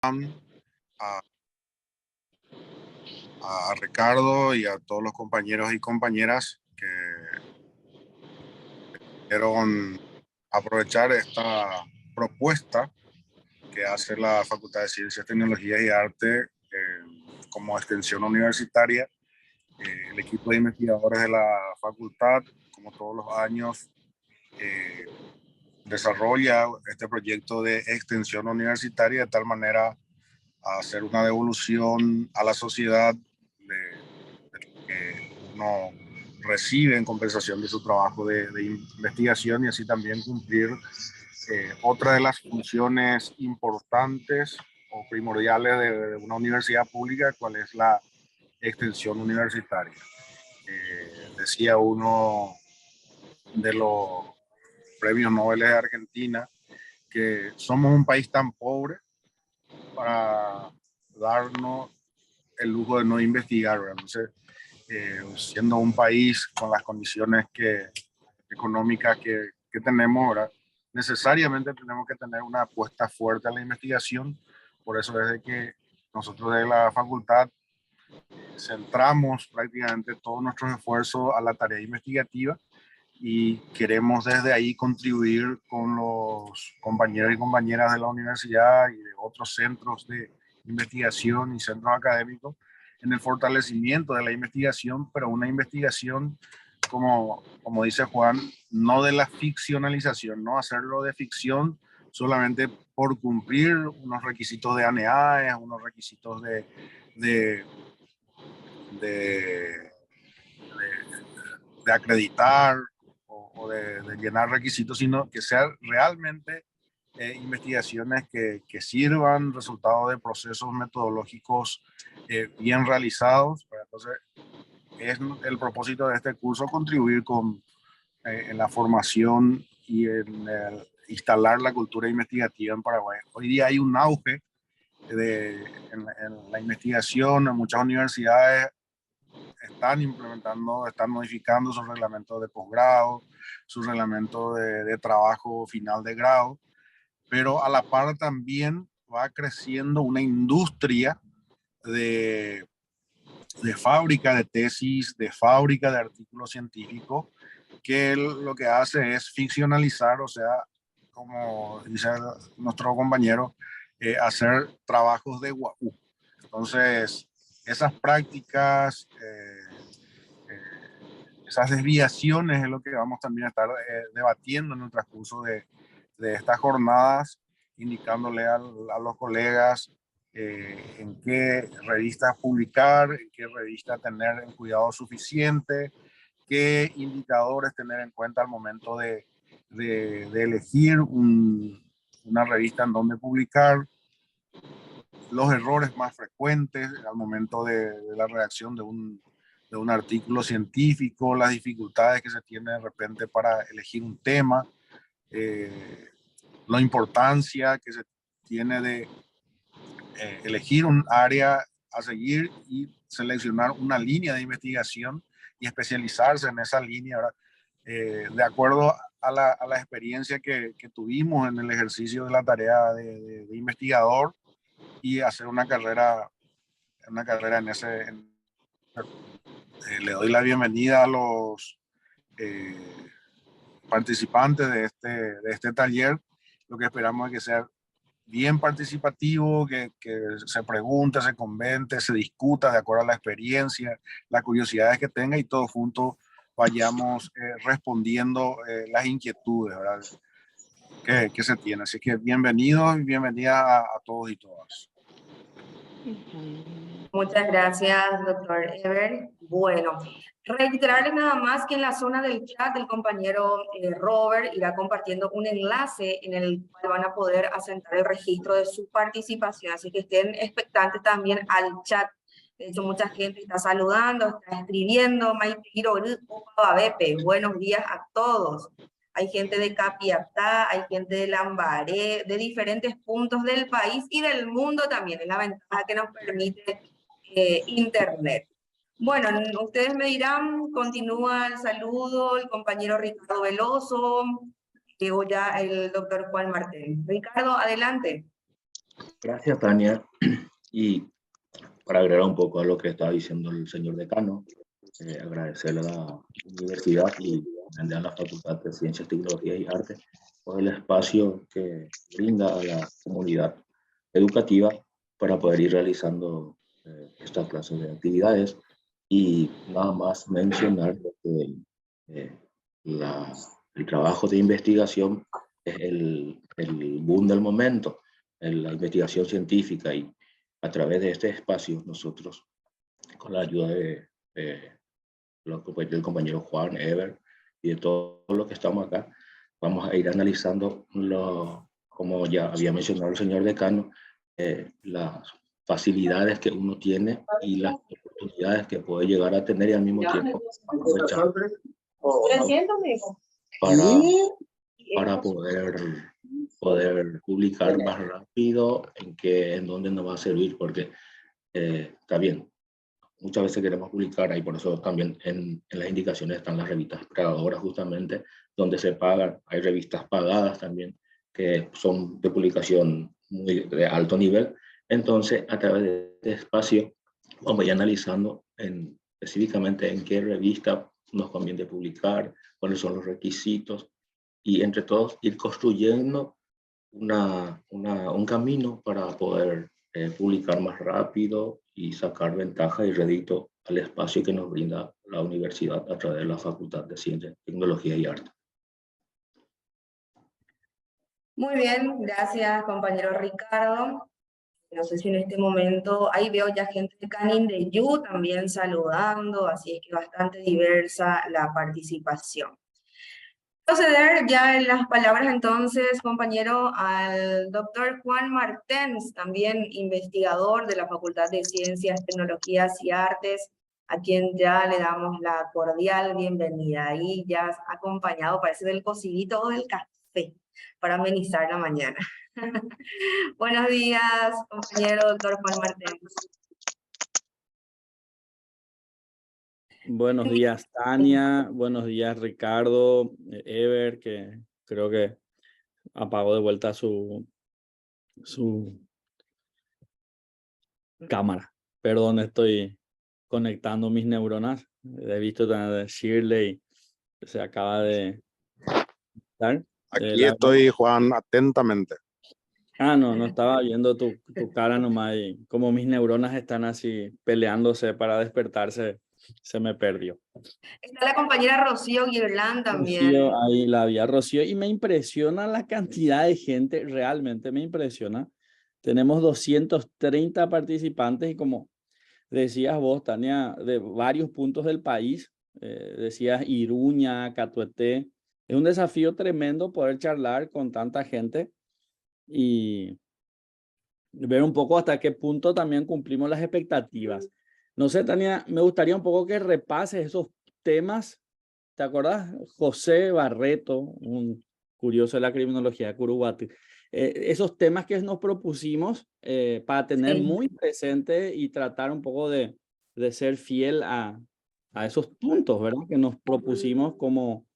a, a Ricardo y a todos los compañeros y compañeras que quieran aprovechar esta propuesta que hace la Facultad de Ciencias, Tecnologías y Arte como extensión universitaria. El equipo de investigadores de la facultad, como todos los años, desarrolla este proyecto de extensión universitaria de tal manera a hacer una devolución a la sociedad de que uno recibe en compensación de su trabajo de investigación y así también cumplir otra de las funciones importantes o primordiales de una universidad pública, cuál es la extensión universitaria. Decía uno de los premios Nobel de Argentina que somos un país tan pobre para darnos el lujo de no investigar, ¿verdad? Entonces, siendo un país con las condiciones económicas que tenemos, ¿verdad? Necesariamente tenemos que tener una apuesta fuerte a la investigación. Por eso desde que nosotros de la facultad centramos prácticamente todos nuestros esfuerzos a la tarea investigativa y queremos desde ahí contribuir con los compañeros y compañeras de la universidad y de otros centros de investigación y centros académicos en el fortalecimiento de la investigación, pero una investigación, como dice Juan, no de la ficcionalización, no hacerlo de ficción solamente por cumplir unos requisitos de ANEAE, unos requisitos de, de, de acreditar o de llenar requisitos, sino que sean realmente investigaciones que sirvan, resultados de procesos metodológicos bien realizados. Entonces, es el propósito de este curso contribuir en la formación y en instalar la cultura investigativa en Paraguay. Hoy día hay un auge en la investigación, en muchas universidades están implementando, están modificando sus reglamentos de posgrado, sus reglamentos de trabajo final de grado, pero a la par también va creciendo una industria de, de fábrica de tesis, de fábrica de artículos científicos, que lo que hace es ficcionalizar, o sea, como dice nuestro compañero, hacer trabajos de guau. Entonces, esas prácticas, esas desviaciones es lo que vamos también a estar debatiendo en el transcurso de estas jornadas, indicándole a los colegas en qué revistas publicar, en qué revista tener el cuidado suficiente, qué indicadores tener en cuenta al momento de elegir una revista en donde publicar, los errores más frecuentes al momento de la redacción de un artículo científico, las dificultades que se tiene de repente para elegir un tema, la importancia que se tiene de elegir un área a seguir y seleccionar una línea de investigación y especializarse en esa línea, de acuerdo a la experiencia que tuvimos en el ejercicio de la tarea de investigador y hacer una carrera en ese. Le doy la bienvenida a los participantes de este taller. Lo que esperamos es que sea bien participativo, que se pregunte, se comente, se discuta de acuerdo a la experiencia, las curiosidades que tenga y todos juntos vayamos respondiendo las inquietudes, ¿verdad? Que se tiene. Así que bienvenidos y bienvenidas a todos y todas. Muchas gracias, doctor Eber. Bueno, reiterarles nada más que en la zona del chat el compañero Robert irá compartiendo un enlace en el cual van a poder asentar el registro de su participación, así que estén expectantes también al chat. De hecho, mucha gente está saludando, está escribiendo. Buenos días a todos. Hay gente de Capiatá, hay gente de Lambaré, de diferentes puntos del país y del mundo también. Es la ventaja que nos permite Internet. Bueno, ustedes me dirán, continúa el saludo, el compañero Ricardo Veloso, llegó ya el doctor Juan Martel. Ricardo, adelante. Gracias, Tania. Y para agregar un poco a lo que estaba diciendo el señor decano, agradecerle a la universidad y a la Facultad de Ciencias, Tecnologías y Artes por el espacio que brinda a la comunidad educativa para poder ir realizando esta clase de actividades. Y nada más mencionar que eh, el trabajo de investigación es el boom del momento, la investigación científica, y a través de este espacio nosotros, con la ayuda del compañero Juan, Ever y de todos los que estamos acá, vamos a ir analizando, como ya había mencionado el señor decano, las facilidades que uno tiene y las oportunidades que puede llegar a tener, y al mismo tiempo aprovechar para poder publicar más rápido en dónde nos va a servir, porque está bien, muchas veces queremos publicar, y por eso también en las indicaciones están las revistas pagadoras, justamente, donde se pagan. Hay revistas pagadas también, que son de publicación muy de alto nivel. Entonces, a través de este espacio, vamos a ir analizando específicamente en qué revista nos conviene publicar, cuáles son los requisitos, y entre todos ir construyendo un camino para poder publicar más rápido y sacar ventaja y rédito al espacio que nos brinda la universidad a través de la Facultad de Ciencias, Tecnología y Arte. Muy bien, gracias compañero Ricardo. No sé si en este momento, ahí veo ya gente de Canindeyú también saludando, así es que bastante diversa la participación. Proceder ya en las palabras entonces, compañero, al doctor Juan Martens, también investigador de la Facultad de Ciencias, Tecnologías y Artes, a quien ya le damos la cordial bienvenida. Ahí ya acompañado, parece, del cocidito o del café, para amenizar la mañana. Buenos días, compañero doctor Juan Martens. Buenos días, Tania. Buenos días, Ricardo. Ever, que creo que apagó de vuelta su cámara. Perdón, estoy conectando mis neuronas. He visto también de Shirley, que se acaba de estar. Aquí estoy, Juan, atentamente. No estaba viendo tu cara nomás, y como mis neuronas están así peleándose para despertarse, se me perdió. Está la compañera Rocío Guirlán también. Rocío, ahí la vi a Rocío, y me impresiona la cantidad de gente, realmente me impresiona. Tenemos 230 participantes y, como decías vos, Tania, de varios puntos del país, decías Iruña, Catueté. Es un desafío tremendo poder charlar con tanta gente y ver un poco hasta qué punto también cumplimos las expectativas. No sé, Tania, me gustaría un poco que repases esos temas. ¿Te acordás? José Barreto, un curioso de la criminología de Curuguaty. Esos temas que nos propusimos para tener muy presente y tratar un poco de ser fiel a esos puntos, ¿verdad? Que nos propusimos como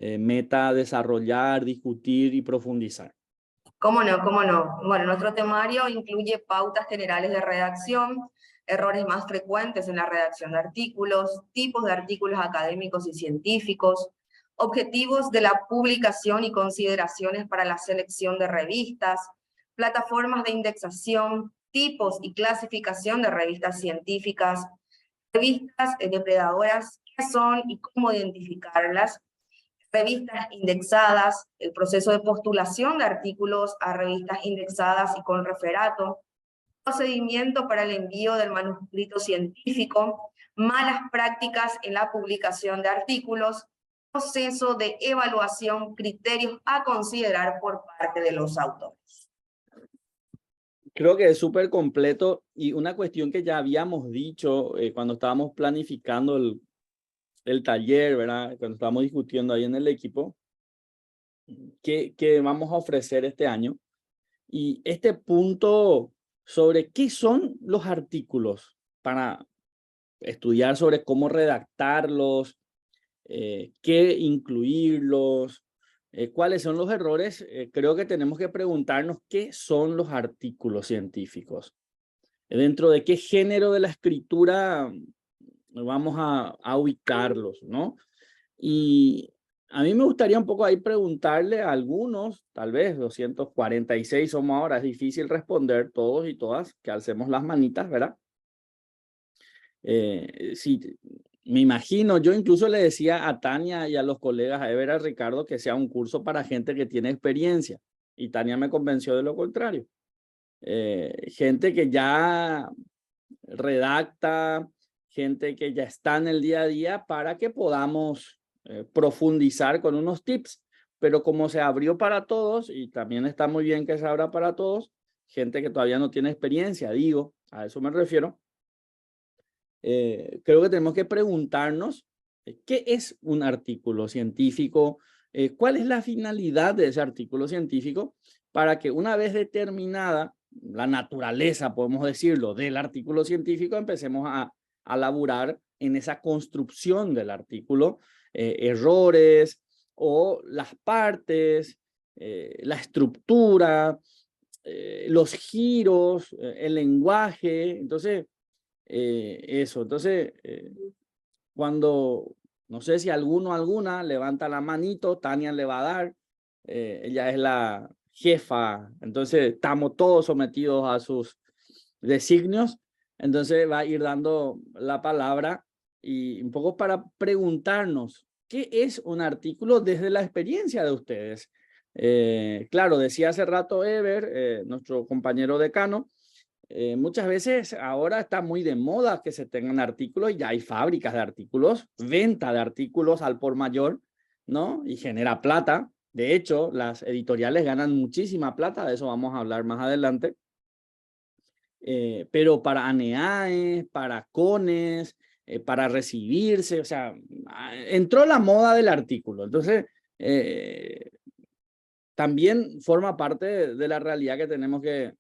meta desarrollar, discutir y profundizar. ¿Cómo no? ¿Cómo no? Bueno, nuestro temario incluye pautas generales de redacción, errores más frecuentes en la redacción de artículos, tipos de artículos académicos y científicos, objetivos de la publicación y consideraciones para la selección de revistas, plataformas de indexación, tipos y clasificación de revistas científicas, revistas depredadoras, qué son y cómo identificarlas, revistas indexadas, el proceso de postulación de artículos a revistas indexadas y con referato, procedimiento para el envío del manuscrito científico, malas prácticas en la publicación de artículos, proceso de evaluación, criterios a considerar por parte de los autores. Creo que es súper completo, y una cuestión que ya habíamos dicho cuando estábamos planificando el taller, ¿verdad? Cuando estábamos discutiendo ahí en el equipo, que vamos a ofrecer este año. Y este punto sobre qué son los artículos, para estudiar sobre cómo redactarlos, qué incluirlos, cuáles son los errores, creo que tenemos que preguntarnos qué son los artículos científicos. Dentro de qué género de la escritura vamos a ubicarlos, ¿no? Y a mí me gustaría un poco ahí preguntarle a algunos, tal vez 246 somos ahora, es difícil responder todos y todas, que alcemos las manitas, ¿verdad? Sí, me imagino, yo incluso le decía a Tania y a los colegas, a Ever, a Ricardo, que sea un curso para gente que tiene experiencia. Y Tania me convenció de lo contrario. Gente que ya redacta, gente que ya está en el día a día para que podamos profundizar con unos tips. Pero como se abrió para todos, y también está muy bien que se abra para todos, gente que todavía no tiene experiencia, digo, a eso me refiero. Creo que tenemos que preguntarnos qué es un artículo científico, cuál es la finalidad de ese artículo científico, para que una vez determinada la naturaleza, podemos decirlo, del artículo científico, empecemos a laburar en esa construcción del artículo, errores o las partes, la estructura, los giros, el lenguaje. Entonces, eso. Entonces, cuando, no sé si alguno o alguna levanta la manito, Tania le va a dar, ella es la jefa, entonces estamos todos sometidos a sus designios, entonces va a ir dando la palabra y un poco para preguntarnos, ¿qué es un artículo desde la experiencia de ustedes? Claro, decía hace rato Ever, nuestro compañero decano, muchas veces ahora está muy de moda que se tengan artículos y ya hay fábricas de artículos, venta de artículos al por mayor, ¿no? Y genera plata. De hecho, las editoriales ganan muchísima plata, de eso vamos a hablar más adelante. Pero para ANEAE, para CONES, para recibirse, o sea, entró la moda del artículo. Entonces, también forma parte de la realidad que tenemos que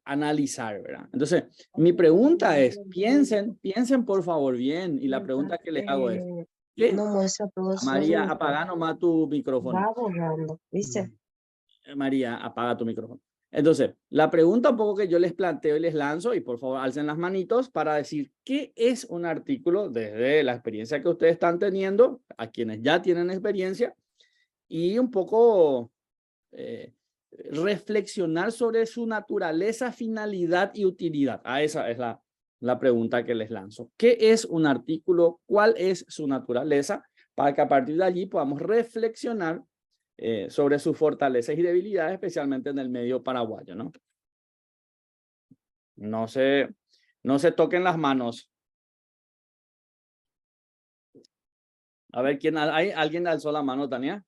analizar, ¿verdad? Entonces, mi pregunta es, piensen por favor bien, y la pregunta que les hago es, ¿qué? No muestra todos María, los apaga nomás tu micrófono. va borrando, ¿viste? María, apaga tu micrófono. Entonces, la pregunta un poco que yo les planteo y les lanzo, y por favor alcen las manitos para decir qué es un artículo desde la experiencia que ustedes están teniendo, a quienes ya tienen experiencia, y un poco reflexionar sobre su naturaleza, finalidad y utilidad. Esa es la pregunta que les lanzo. ¿Qué es un artículo? ¿Cuál es su naturaleza? Para que a partir de allí podamos reflexionar sobre sus fortalezas y debilidades, especialmente en el medio paraguayo, ¿no? No se toquen las manos. A ver, ¿hay alguien alzó la mano, Tania?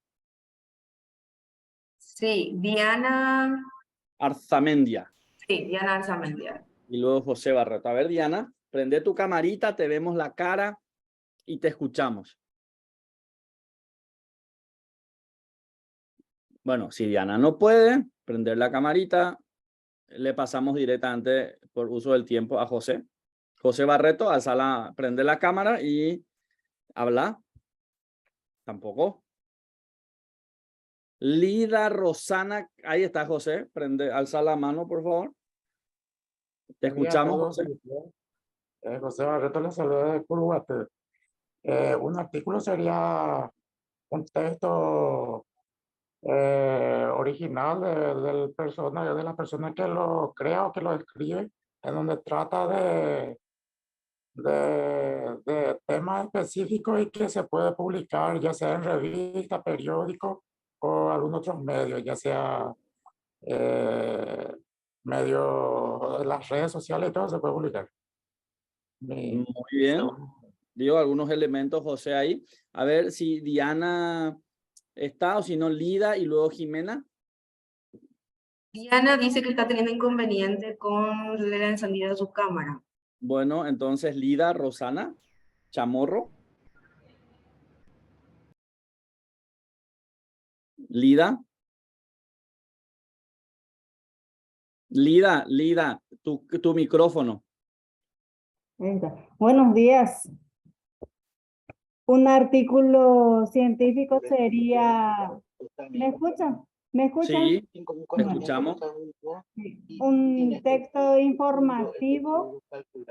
Sí, Diana. Arzamendia. Sí, Diana Arzamendia. Y luego José Barreto. A ver, Diana, prende tu camarita, te vemos la cara y te escuchamos. Bueno, si Diana no puede prender la camarita, le pasamos directamente por uso del tiempo a José. José Barreto, prende la cámara y habla. Tampoco. Lida Rosana, ahí está José, alza la mano, por favor. Te escuchamos, José. José Barreto le saluda de Curuguate. Un artículo sería un texto original de la persona que lo crea o que lo escribe, en donde trata de temas específicos y que se puede publicar ya sea en revista, periódico o algún otros medios, ya sea medio de las redes sociales y todo se puede publicar. Muy bien. Dio algunos elementos, José, ahí. A ver si Diana está o si no, Lida y luego Jimena. Diana dice que está teniendo inconveniente con el encendido de su cámara. Bueno, entonces Lida, Rosana, Chamorro. Lida. Lida, tu micrófono. Buenos días. Un artículo científico sería, ¿me escuchan? ¿Me escuchan? Sí, escuchamos. Sí. Un texto informativo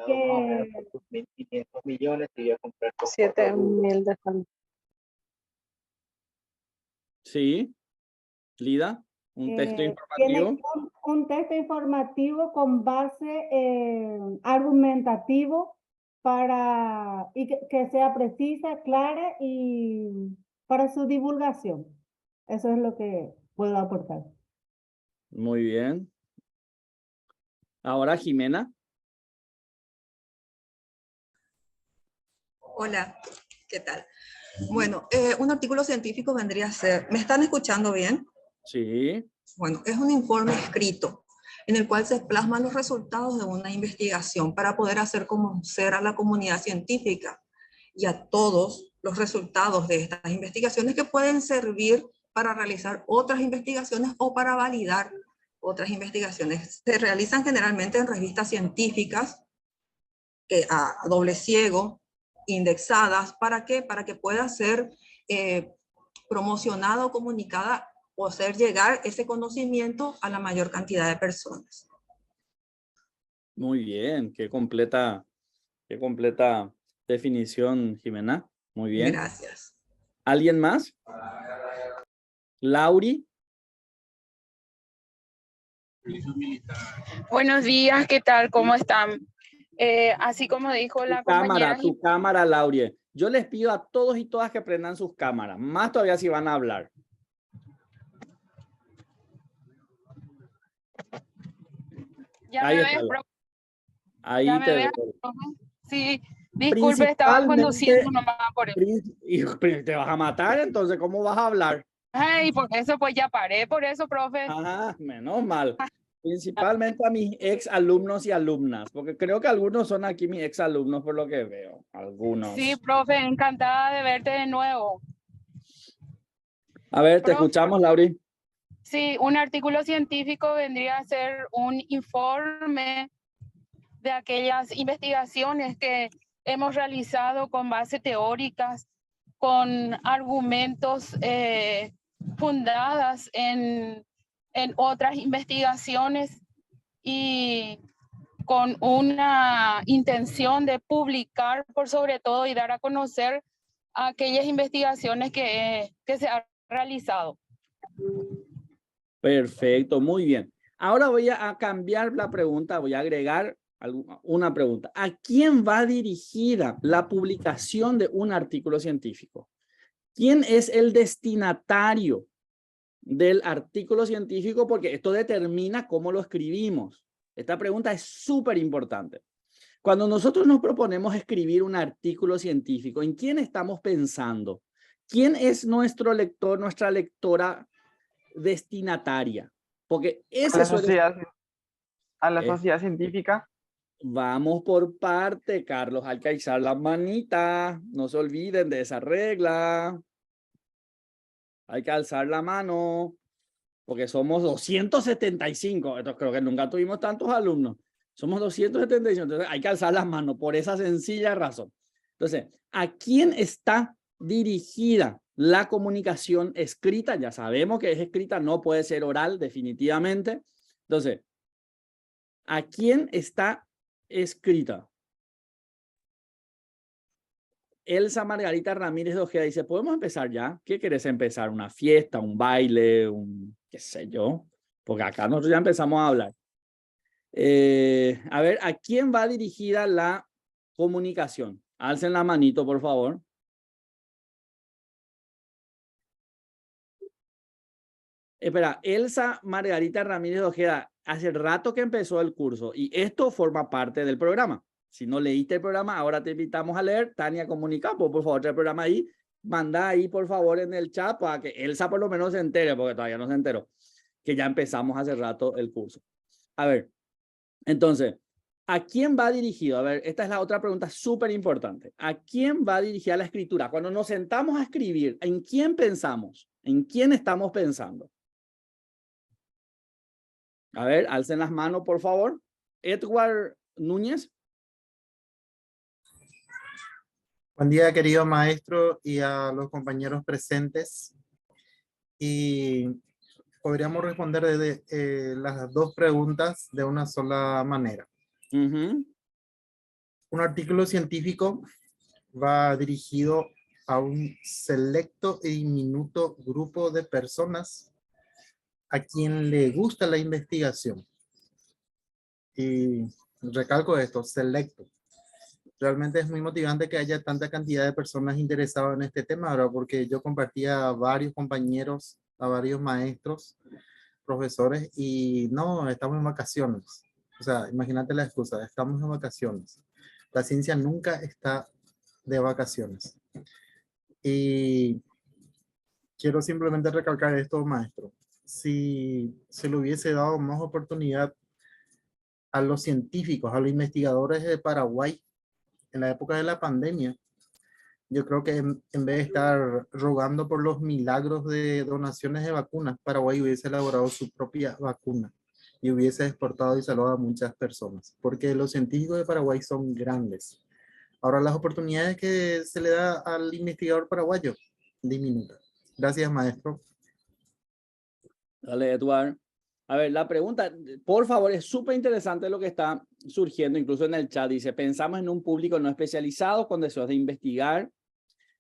que 7.000 de familia. Sí, Lida, un texto tiene informativo. un texto informativo con base argumentativo y que sea precisa, clara y para su divulgación. Eso es lo que puedo aportar. Muy bien. Ahora, Jimena. Hola, ¿qué tal? Bueno, un artículo científico vendría a ser, ¿me están escuchando bien? Sí. Bueno, es un informe escrito en el cual se plasman los resultados de una investigación para poder hacer conocer a la comunidad científica y a todos los resultados de estas investigaciones que pueden servir para realizar otras investigaciones o para validar otras investigaciones. Se realizan generalmente en revistas científicas a doble ciego, indexadas. ¿Para qué? Para que pueda ser promocionada o comunicada o hacer llegar ese conocimiento a la mayor cantidad de personas. Muy bien, qué completa definición, Jimena. Muy bien. Gracias. ¿Alguien más? Lauri. Buenos días, ¿qué tal? ¿Cómo están? Así como dijo la compañera... Tu cámara, Lauri. Yo les pido a todos y todas que prendan sus cámaras, más todavía si van a hablar. Ya Ahí me está. ves, profe. Ahí Ya te me ves, veo. profe. Sí, disculpe, estaba conduciendo nomás por eso. Y te vas a matar, entonces, ¿cómo vas a hablar? Ay, por eso pues ya paré, por eso, profe. Ajá, menos mal. Principalmente a mis ex alumnos y alumnas, porque creo que algunos son aquí mis ex alumnos por lo que veo. Algunos. Sí, profe, encantada de verte de nuevo. A ver, te Profe, escuchamos, Lauri. Sí, un artículo científico vendría a ser un informe de aquellas investigaciones que hemos realizado con bases teóricas, con argumentos fundadas en otras investigaciones y con una intención de publicar por sobre todo y dar a conocer aquellas investigaciones que se han realizado. Perfecto, muy bien. Ahora voy a cambiar la pregunta, voy a agregar una pregunta. ¿A quién va dirigida la publicación de un artículo científico? ¿Quién es el destinatario del artículo científico? Porque esto determina cómo lo escribimos. Esta pregunta es súper importante. Cuando nosotros nos proponemos escribir un artículo científico, ¿en quién estamos pensando? ¿Quién es nuestro lector, nuestra lectora destinataria? Porque ese a la sociedad científica. Vamos por parte, Carlos. Hay que alzar la manita. No se olviden de esa regla. Hay que alzar la mano. Porque somos 275. Entonces, creo que nunca tuvimos tantos alumnos. Somos 275. Entonces, hay que alzar las manos por esa sencilla razón. Entonces, ¿a quién está dirigida la comunicación escrita? Ya sabemos que es escrita, no puede ser oral, definitivamente. Entonces, ¿a quién está escrita? Elsa Margarita Ramírez de Ojeda dice, ¿podemos empezar ya? ¿Qué querés empezar? ¿Una fiesta, un baile, qué sé yo? Porque acá nosotros ya empezamos a hablar. A ver, ¿a quién va dirigida la comunicación? Alcen la manito, por favor. Espera, Elsa Margarita Ramírez de Ojeda, hace rato que empezó el curso y esto forma parte del programa. Si no leíste el programa, ahora te invitamos a leer. Tania Comunicampo, por favor, trae el programa ahí. Manda ahí, por favor, en el chat para que Elsa por lo menos se entere, porque todavía no se enteró, que ya empezamos hace rato el curso. A ver, entonces, ¿a quién va dirigido? A ver, esta es la otra pregunta súper importante. ¿A quién va dirigida la escritura? Cuando nos sentamos a escribir, ¿en quién pensamos? ¿En quién estamos pensando? A ver, alcen las manos, por favor. Edward Núñez. Buen día, querido maestro, y a los compañeros presentes. Y podríamos responder las dos preguntas de una sola manera. Un artículo científico va dirigido a un selecto y diminuto grupo de personas a quien le gusta la investigación. Y recalco esto, selecto. Realmente es muy motivante que haya tanta cantidad de personas interesadas en este tema, ¿verdad? Porque yo compartía a varios compañeros, a varios maestros, profesores, y no, estamos en vacaciones. O sea, imagínate la excusa, estamos en vacaciones. La ciencia nunca está de vacaciones. Y quiero simplemente recalcar esto, maestro. Si se le hubiese dado más oportunidad a los científicos, a los investigadores de Paraguay, en la época de la pandemia, yo creo que en vez de estar rogando por los milagros de donaciones de vacunas, Paraguay hubiese elaborado su propia vacuna y hubiese exportado y salvado a muchas personas, porque los científicos de Paraguay son grandes. Ahora las oportunidades que se le da al investigador paraguayo, diminutas. Gracias, maestro. Dale, Eduardo. A ver, la pregunta, por favor, es súper interesante lo que está surgiendo, incluso en el chat. Dice, pensamos en un público no especializado con deseos de investigar.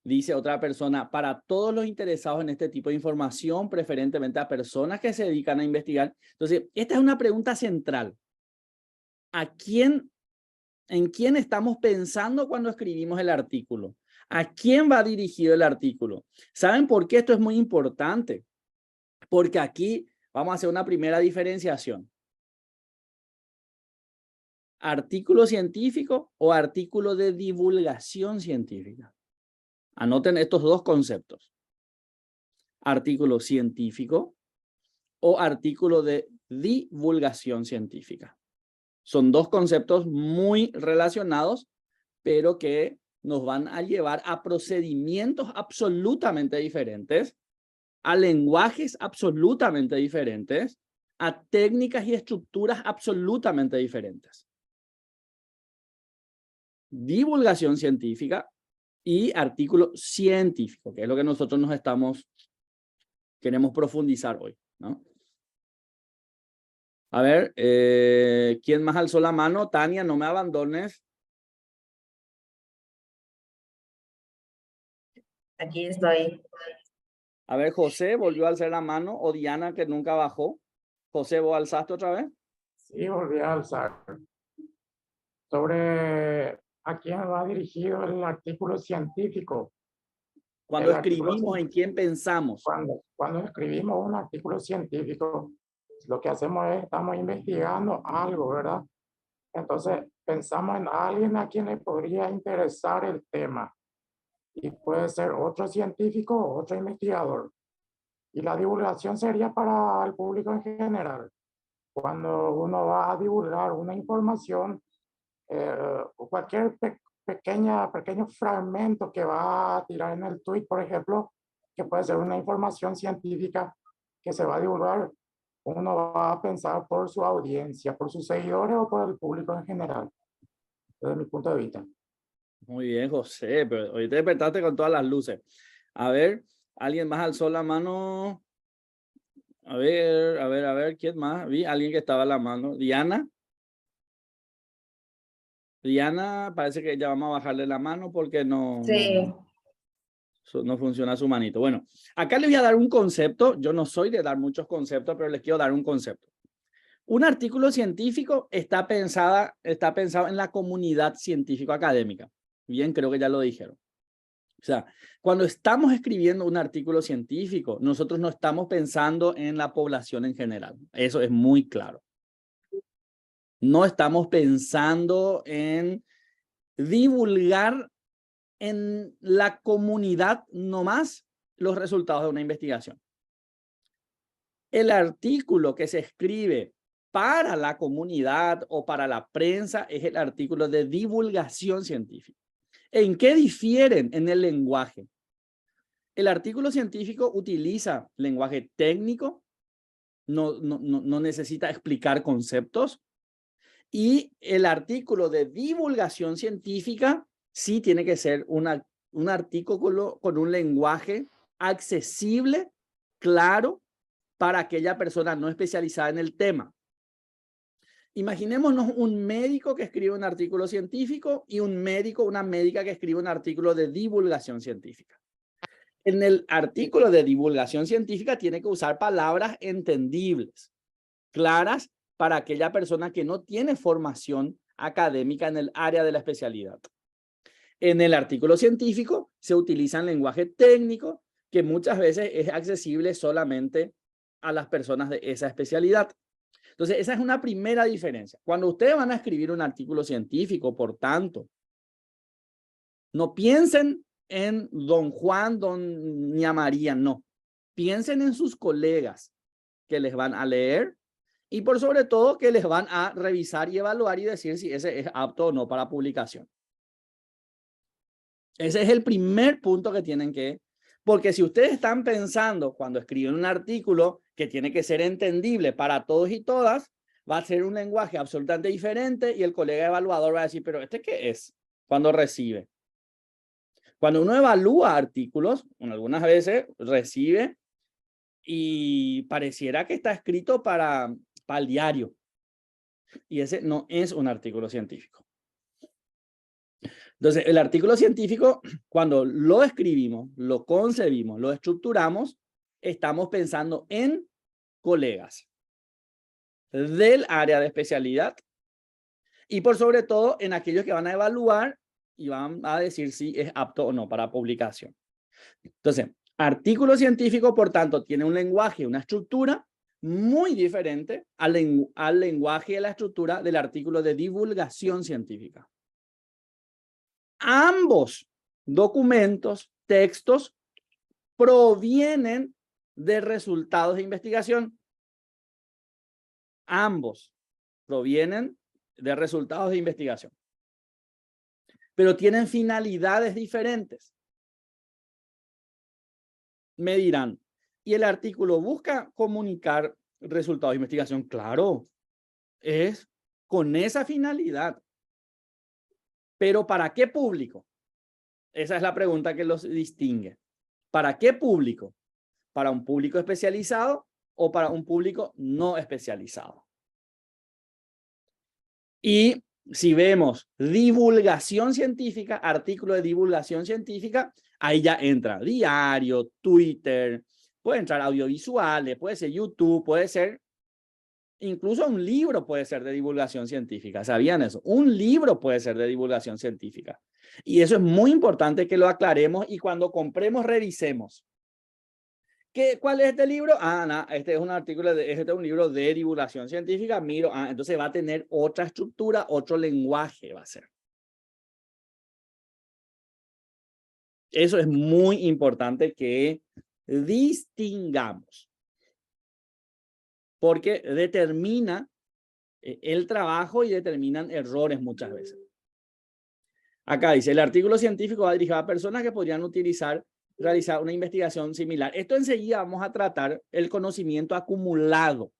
Dice otra persona, para todos los interesados en este tipo de información, preferentemente a personas que se dedican a investigar. Entonces, esta es una pregunta central. ¿En quién estamos pensando cuando escribimos el artículo? ¿A quién va dirigido el artículo? ¿Saben por qué esto es muy importante? Porque aquí vamos a hacer una primera diferenciación. ¿Artículo científico o artículo de divulgación científica? Anoten estos dos conceptos. Artículo científico o artículo de divulgación científica. Son dos conceptos muy relacionados, pero que nos van a llevar a procedimientos absolutamente diferentes, a lenguajes absolutamente diferentes, a técnicas y estructuras absolutamente diferentes. Divulgación científica y artículo científico, que es lo que nosotros queremos profundizar hoy, ¿no? A ver, ¿quién más alzó la mano? Tania, no me abandones. Aquí estoy. A ver, José volvió a alzar la mano, o Diana, que nunca bajó. José, ¿vos alzaste otra vez? Sí, volví a alzar. Sobre a quién va dirigido el artículo científico. Cuando escribimos, ¿en quién pensamos? Cuando escribimos un artículo científico, lo que hacemos es, estamos investigando algo, ¿verdad? Entonces, pensamos en alguien a quien le podría interesar el tema. Y puede ser otro científico o otro investigador. Y la divulgación sería para el público en general. Cuando uno va a divulgar una información, cualquier pequeño fragmento que va a tirar en el tweet, por ejemplo, que puede ser una información científica que se va a divulgar, uno va a pensar por su audiencia, por sus seguidores o por el público en general, desde mi punto de vista. Muy bien, José, pero hoy te despertaste con todas las luces. A ver, ¿alguien más alzó la mano? A ver, ¿quién más? Vi alguien que estaba a la mano. ¿Diana? Diana, parece que ya vamos a bajarle la mano porque no funciona su manito. Bueno, acá les voy a dar un concepto. Yo no soy de dar muchos conceptos, pero les quiero dar un concepto. Un artículo científico está pensado en la comunidad científico-académica. Bien, creo que ya lo dijeron. O sea, cuando estamos escribiendo un artículo científico, nosotros no estamos pensando en la población en general. Eso es muy claro. No estamos pensando en divulgar en la comunidad nomás los resultados de una investigación. El artículo que se escribe para la comunidad o para la prensa es el artículo de divulgación científica. ¿En qué difieren? En el lenguaje. El artículo científico utiliza lenguaje técnico, no necesita explicar conceptos, y el artículo de divulgación científica sí tiene que ser un artículo con un lenguaje accesible, claro, para aquella persona no especializada en el tema. Imaginémonos un médico que escribe un artículo científico y una médica que escribe un artículo de divulgación científica. En el artículo de divulgación científica tiene que usar palabras entendibles, claras para aquella persona que no tiene formación académica en el área de la especialidad. En el artículo científico se utiliza el lenguaje técnico que muchas veces es accesible solamente a las personas de esa especialidad. Entonces, esa es una primera diferencia. Cuando ustedes van a escribir un artículo científico, por tanto, no piensen en don Juan, doña María, no. Piensen en sus colegas que les van a leer y por sobre todo que les van a revisar y evaluar y decir si ese es apto o no para publicación. Ese es el primer punto que tienen que, porque si ustedes están pensando cuando escriben un artículo que tiene que ser entendible para todos y todas, va a ser un lenguaje absolutamente diferente y el colega evaluador va a decir, pero ¿este qué es? Cuando recibe. Cuando uno evalúa artículos, algunas veces recibe y pareciera que está escrito para el diario. Y ese no es un artículo científico. Entonces, el artículo científico, cuando lo escribimos, lo concebimos, lo estructuramos, estamos pensando en colegas del área de especialidad y por sobre todo en aquellos que van a evaluar y van a decir si es apto o no para publicación. Entonces, artículo científico, por tanto, tiene un lenguaje, una estructura muy diferente al lenguaje y a la estructura del artículo de divulgación científica. Ambos documentos, textos, provienen de resultados de investigación. Ambos provienen de resultados de investigación. Pero tienen finalidades diferentes. Me dirán, ¿y el artículo busca comunicar resultados de investigación? Claro, es con esa finalidad. Pero ¿para qué público? Esa es la pregunta que los distingue. ¿Para qué público? ¿Para un público especializado o para un público no especializado? Y si vemos divulgación científica, artículo de divulgación científica, ahí ya entra diario, Twitter, puede entrar audiovisuales, puede ser YouTube, puede ser incluso un libro puede ser de divulgación científica. ¿Sabían eso? Un libro puede ser de divulgación científica. Y eso es muy importante que lo aclaremos y cuando compremos revisemos. ¿Cuál es este libro? No, este es un artículo, este es un libro de divulgación científica. Miro, entonces va a tener otra estructura, otro lenguaje va a ser. Eso es muy importante que distingamos. Porque determina el trabajo y determinan errores muchas veces. Acá dice, el artículo científico va dirigido a personas que podrían realizar una investigación similar. Esto enseguida vamos a tratar el conocimiento acumulado.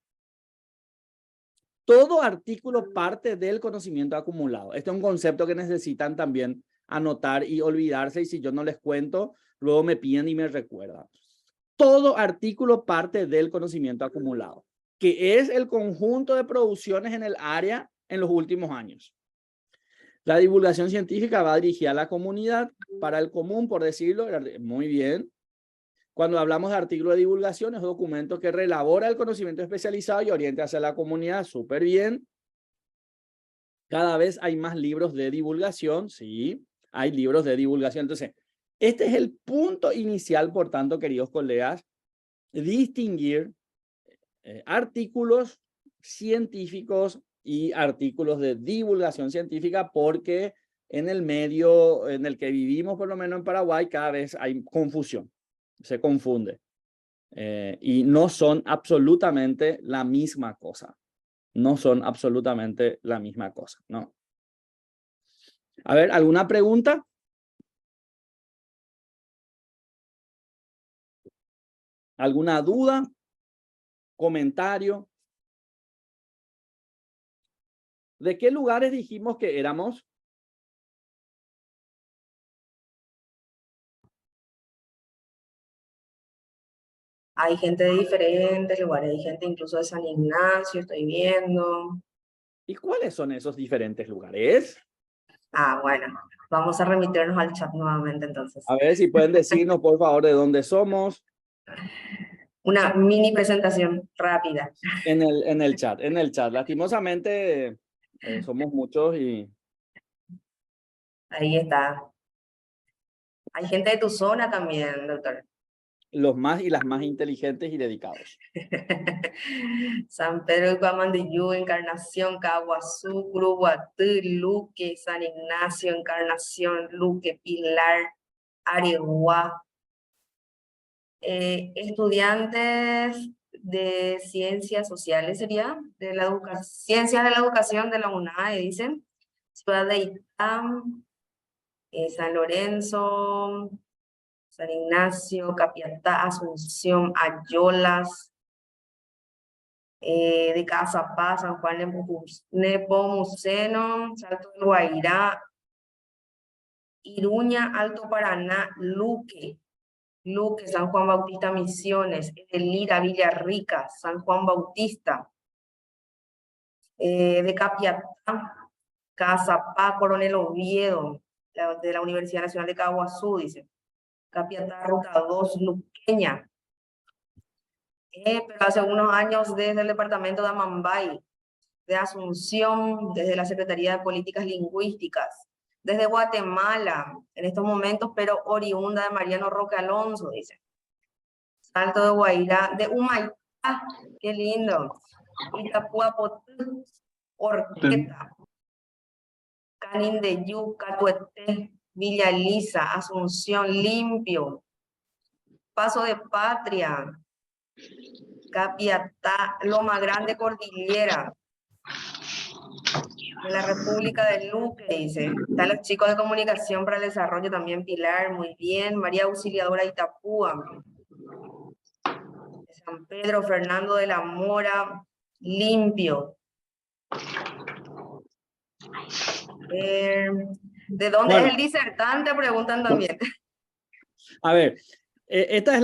Todo artículo parte del conocimiento acumulado. Este es un concepto que necesitan también anotar y olvidarse y si yo no les cuento, luego me piden y me recuerdan. Todo artículo parte del conocimiento acumulado, que es el conjunto de producciones en el área en los últimos años. La divulgación científica va dirigida a la comunidad, para el común, por decirlo. Muy bien. Cuando hablamos de artículo de divulgación, es un documento que reelabora el conocimiento especializado y orienta hacia la comunidad. Súper bien. Cada vez hay más libros de divulgación. Sí, hay libros de divulgación. Entonces, este es el punto inicial, por tanto, queridos colegas, distinguir artículos científicos y artículos de divulgación científica porque en el medio en el que vivimos, por lo menos en Paraguay, cada vez hay confusión, se confunde y no son absolutamente la misma cosa. No son absolutamente la misma cosa, ¿no? A ver, ¿alguna pregunta? ¿Alguna duda? ¿Comentario? ¿De qué lugares dijimos que éramos? Hay gente de diferentes lugares, hay gente incluso de San Ignacio, estoy viendo. ¿Y cuáles son esos diferentes lugares? Ah, bueno, vamos a remitirnos al chat nuevamente entonces. A ver si pueden decirnos, por favor, de dónde somos. Una mini presentación rápida. En el chat. Lastimosamente, somos muchos y... Ahí está. Hay gente de tu zona también, doctor. Los más y las más inteligentes y dedicados. San Pedro de Guamandiyú, Encarnación, Caguazú, Curuguatú, Luque, San Ignacio, Encarnación, Luque, Pilar, Areguá. Estudiantes de ciencias sociales sería, de la ciencias de la educación de la UNAE, dicen. Ciudad de Itam, San Lorenzo, San Ignacio, Capiatá, Asunción, Ayolas, de Cazapá, San Juan Nepomuceno, Salto del Guairá, Iruña, Alto Paraná, Luque, San Juan Bautista Misiones, Elira, Villarrica, San Juan Bautista, de Capiatá, Cazapá, Coronel Oviedo, de la Universidad Nacional de Caguazú, dice. Capiatá, Ruta 2, Luqueña. Pero hace unos años desde el departamento de Amambay, de Asunción, desde la Secretaría de Políticas Lingüísticas, desde Guatemala, en estos momentos, pero oriunda de Mariano Roque Alonso, dice. Salto de Guairá, de Humaitá, qué lindo. Itapuapotú, Orqueta, Canindeyú, Catueté, Villa Elisa, Asunción, Limpio, Paso de Patria, Capiatá, Loma Grande, Cordillera, de la República de Luque, dice. Están los chicos de comunicación para el desarrollo también, Pilar, muy bien. María Auxiliadora Itapúa. De San Pedro, Fernando de la Mora, Limpio. ¿De dónde es el disertante? Preguntan también. A ver, esta es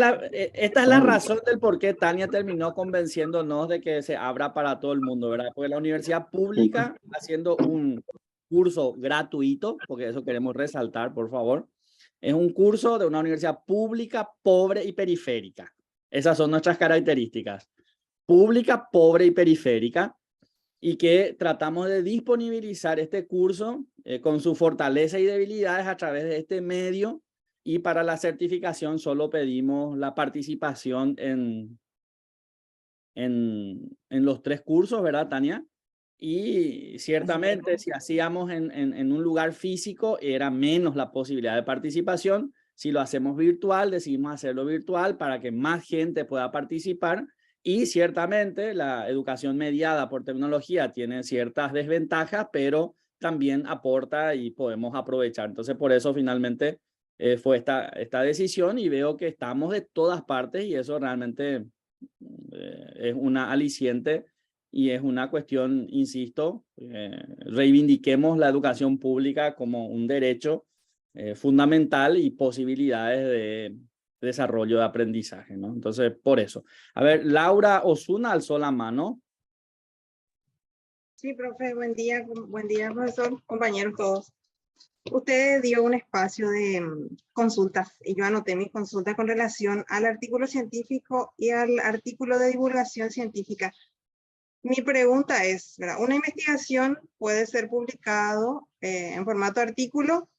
la razón del por qué Tania terminó convenciéndonos de que se abra para todo el mundo, ¿verdad? Porque la universidad pública, haciendo un curso gratuito, porque eso queremos resaltar, por favor, es un curso de una universidad pública, pobre y periférica. Esas son nuestras características. Pública, pobre y periférica. Y que tratamos de disponibilizar este curso con sus fortalezas y debilidades a través de este medio. Y para la certificación solo pedimos la participación en los 3 cursos, ¿verdad, Tania? Y ciertamente si hacíamos en un lugar físico era menos la posibilidad de participación. Si lo hacemos virtual, decidimos hacerlo virtual para que más gente pueda participar. Y ciertamente la educación mediada por tecnología tiene ciertas desventajas, pero también aporta y podemos aprovechar. Entonces por eso finalmente fue esta decisión y veo que estamos de todas partes y eso realmente es una aliciente y es una cuestión, insisto, reivindiquemos la educación pública como un derecho fundamental y posibilidades de desarrollo de aprendizaje, ¿no? Entonces, por eso. A ver, Laura Osuna alzó la mano. Sí, profe, buen día, profesor, compañeros todos. Usted dio un espacio de consultas y yo anoté mis consultas con relación al artículo científico y al artículo de divulgación científica. Mi pregunta es, ¿verdad? Una investigación puede ser publicado en formato artículo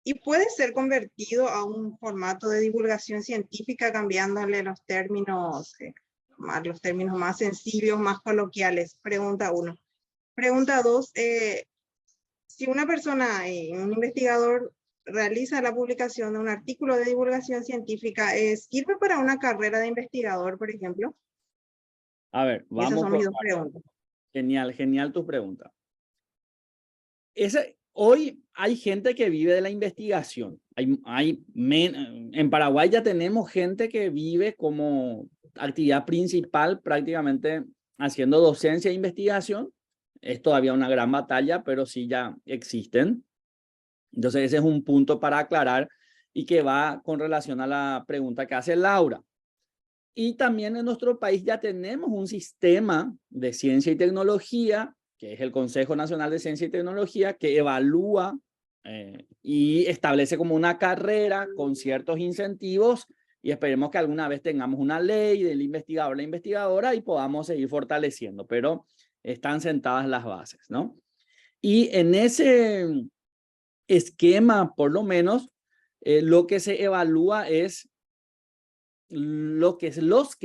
y puede ser convertido a un formato de divulgación científica cambiándole los términos más sencillos, más coloquiales. Pregunta 1. Pregunta 2. Si una persona, un investigador, realiza la publicación de un artículo de divulgación científica, ¿sirve para una carrera de investigador, por ejemplo? A ver, vamos. Esas son mis 2 preguntas. Genial tu pregunta. Hoy hay gente que vive de la investigación. En Paraguay ya tenemos gente que vive como actividad principal prácticamente haciendo docencia e investigación. Es todavía una gran batalla, pero sí ya existen. Entonces ese es un punto para aclarar y que va con relación a la pregunta que hace Laura. Y también en nuestro país ya tenemos un sistema de ciencia y tecnología, que es el Consejo Nacional de Ciencia y Tecnología, que evalúa y establece como una carrera con ciertos incentivos, y esperemos que alguna vez tengamos una ley del investigador, la investigadora, y podamos seguir fortaleciendo, pero están sentadas las bases, ¿no? Y en ese esquema, por lo menos, lo que se evalúa es, los que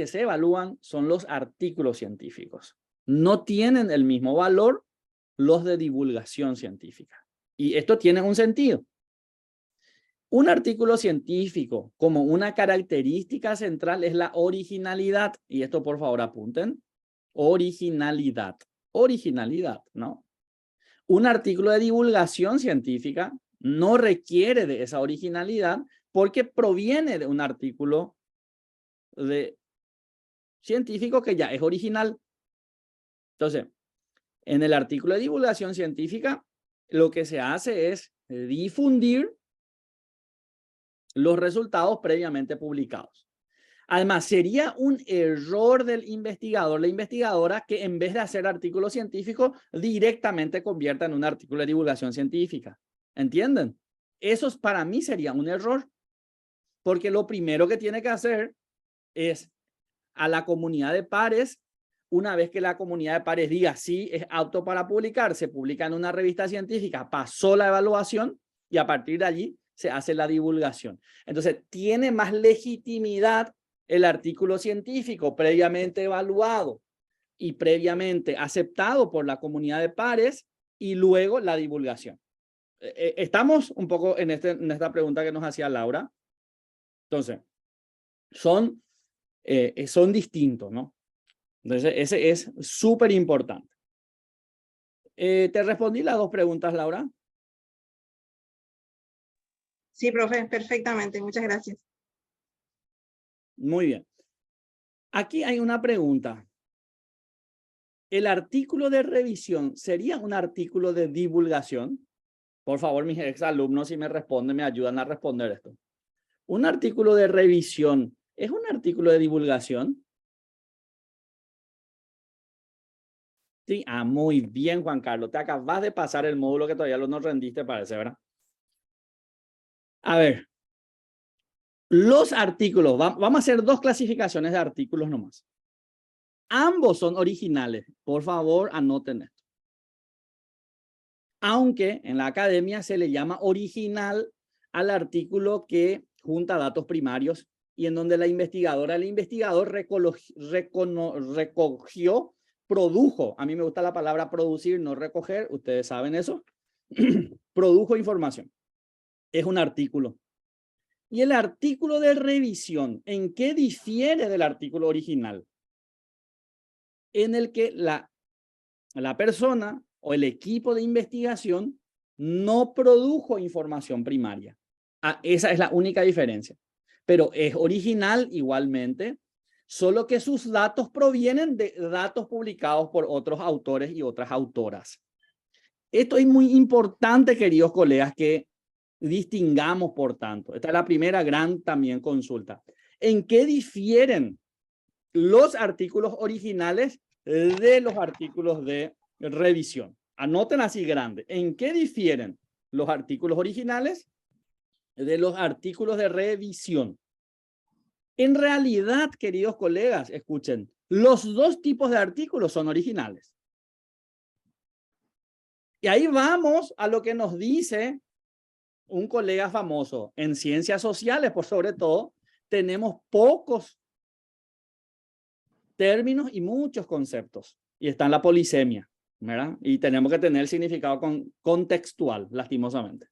se evalúan son los artículos científicos. No tienen el mismo valor los de divulgación científica. Y esto tiene un sentido. Un artículo científico como una característica central es la originalidad. Y esto por favor apunten. Originalidad. Originalidad, ¿no? Un artículo de divulgación científica no requiere de esa originalidad porque proviene de un artículo científico que ya es original. Entonces, en el artículo de divulgación científica, lo que se hace es difundir los resultados previamente publicados. Además, sería un error del investigador, la investigadora, que en vez de hacer artículos científicos, directamente convierta en un artículo de divulgación científica. ¿Entienden? Eso para mí sería un error, porque lo primero que tiene que hacer es a la comunidad de pares. Una vez que la comunidad de pares diga sí, es apto para publicar, se publica en una revista científica, pasó la evaluación y a partir de allí se hace la divulgación. Entonces, tiene más legitimidad el artículo científico previamente evaluado y previamente aceptado por la comunidad de pares y luego la divulgación. Estamos un poco en esta pregunta que nos hacía Laura. Entonces, son distintos, ¿no? Entonces, ese es súper importante. ¿Te respondí las dos preguntas, Laura? Sí, profe, perfectamente. Muchas gracias. Muy bien. Aquí hay una pregunta. ¿El artículo de revisión sería un artículo de divulgación? Por favor, mis exalumnos, si me responden, me ayudan a responder esto. ¿Un artículo de revisión es un artículo de divulgación? Sí, muy bien, Juan Carlos. Te acabas de pasar el módulo que todavía no rendiste, parece, ¿verdad? A ver. Los artículos, vamos a hacer dos clasificaciones de artículos nomás. Ambos son originales. Por favor, anoten esto. Aunque en la academia se le llama original al artículo que junta datos primarios y en donde la investigadora, el investigador recogió, produjo, a mí me gusta la palabra producir, no recoger, ustedes saben eso, produjo información. Es un artículo. Y el artículo de revisión, ¿en qué difiere del artículo original? En el que la persona o el equipo de investigación no produjo información primaria. Esa es la única diferencia. Pero es original igualmente, solo que sus datos provienen de datos publicados por otros autores y otras autoras. Esto es muy importante, queridos colegas, que distingamos, por tanto. Esta es la primera gran también consulta. ¿En qué difieren los artículos originales de los artículos de revisión? Anoten así grande. ¿En qué difieren los artículos originales de los artículos de revisión? En realidad, queridos colegas, escuchen, los dos tipos de artículos son originales. Y ahí vamos a lo que nos dice un colega famoso. En ciencias sociales, por sobre todo, tenemos pocos términos y muchos conceptos. Y está en la polisemia, ¿verdad? Y tenemos que tener el significado contextual, lastimosamente.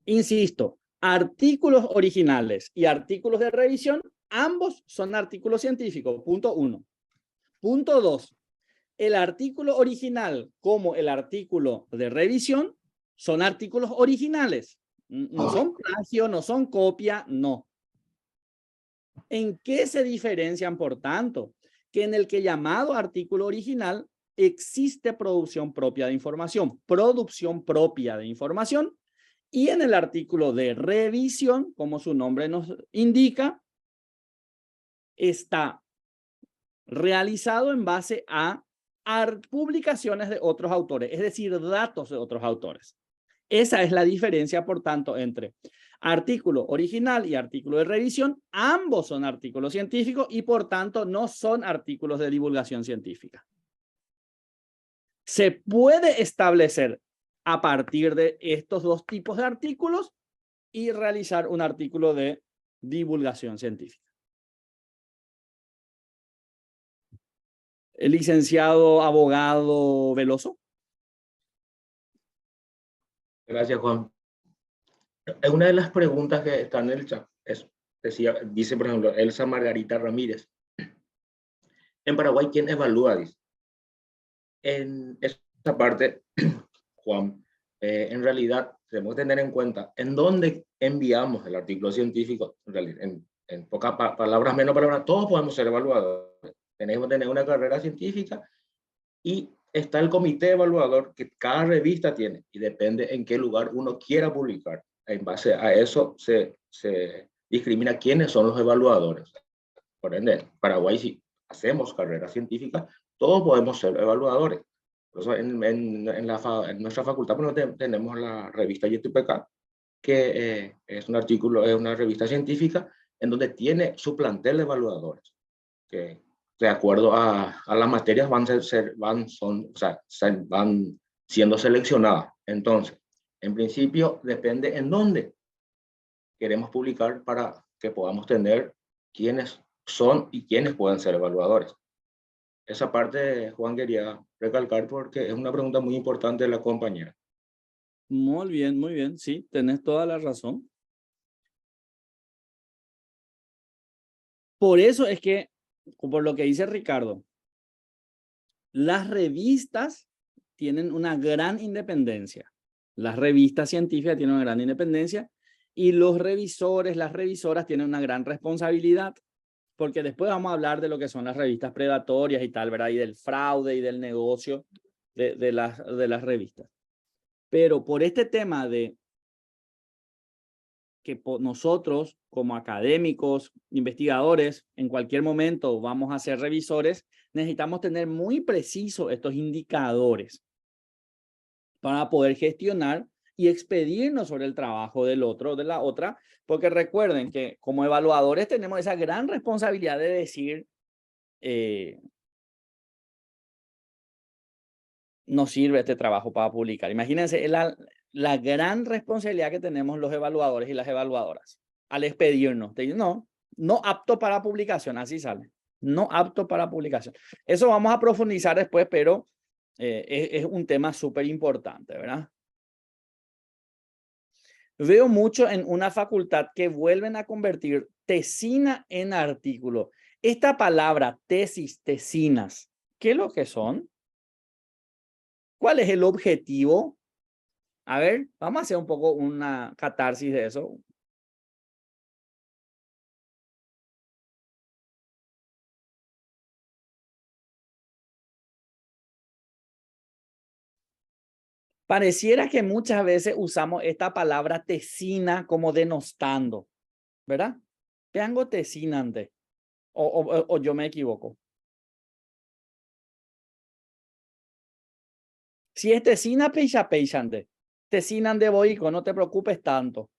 Insisto, artículos originales y artículos de revisión, ambos son artículos científicos, punto 1. Punto 2, el artículo original como el artículo de revisión son artículos originales. No son plagio, no son copia, no. ¿En qué se diferencian, por tanto? Que en el que llamado artículo original existe producción propia de información, y en el artículo de revisión, como su nombre nos indica, está realizado en base a publicaciones de otros autores, es decir, datos de otros autores. Esa es la diferencia, por tanto, entre artículo original y artículo de revisión. Ambos son artículos científicos y, por tanto, no son artículos de divulgación científica. Se puede establecer a partir de estos dos tipos de artículos y realizar un artículo de divulgación científica. El licenciado abogado Veloso. Gracias, Juan. Una de las preguntas que están en el chat dice, por ejemplo, Elsa Margarita Ramírez. En Paraguay, ¿quién evalúa? Dice. En esa parte, Juan, en realidad tenemos que tener en cuenta en dónde enviamos el artículo científico. En realidad, en pocas palabras, menos palabras, todos podemos ser evaluadores. Tenemos que tener una carrera científica y está el comité evaluador que cada revista tiene y depende en qué lugar uno quiera publicar. En base a eso se discrimina quiénes son los evaluadores. Por ende, en Paraguay, si hacemos carrera científica, todos podemos ser evaluadores. Por eso en nuestra facultad tenemos la revista YTPK, que es un artículo, es una revista científica en donde tiene su plantel de evaluadores, que de acuerdo a las materias van siendo seleccionadas. Entonces, en principio, depende en dónde queremos publicar para que podamos tener quiénes son y quiénes pueden ser evaluadores. Esa parte, Juan, quería recalcar porque es una pregunta muy importante de la compañera. Muy bien, sí, tenés toda la razón. Por eso es que, por lo que dice Ricardo, las revistas tienen una gran independencia. Las revistas científicas tienen una gran independencia y los revisores, las revisoras tienen una gran responsabilidad, porque después vamos a hablar de lo que son las revistas predatorias y tal, ¿verdad? Y del fraude y del negocio de las revistas. Pero por este tema de que nosotros como académicos, investigadores, en cualquier momento vamos a ser revisores, necesitamos tener muy precisos estos indicadores para poder gestionar y expedirnos sobre el trabajo del otro o de la otra, porque recuerden que como evaluadores tenemos esa gran responsabilidad de decir, no sirve este trabajo para publicar. Imagínense la gran responsabilidad que tenemos los evaluadores y las evaluadoras al expedirnos. Te dicen, no apto para publicación, así sale. No apto para publicación. Eso vamos a profundizar después, pero es un tema súper importante, ¿verdad? Veo mucho en una facultad que vuelven a convertir tesina en artículo. Esta palabra tesis, tesinas, ¿qué es lo que son? ¿Cuál es el objetivo? A ver, vamos a hacer un poco una catarsis de eso. Pareciera que muchas veces usamos esta palabra tesina como denostando, ¿verdad? ¿Qué hago tesina antes? O yo me equivoco. Si es tesina, peixa antes. Tesina ande boico, no te preocupes tanto.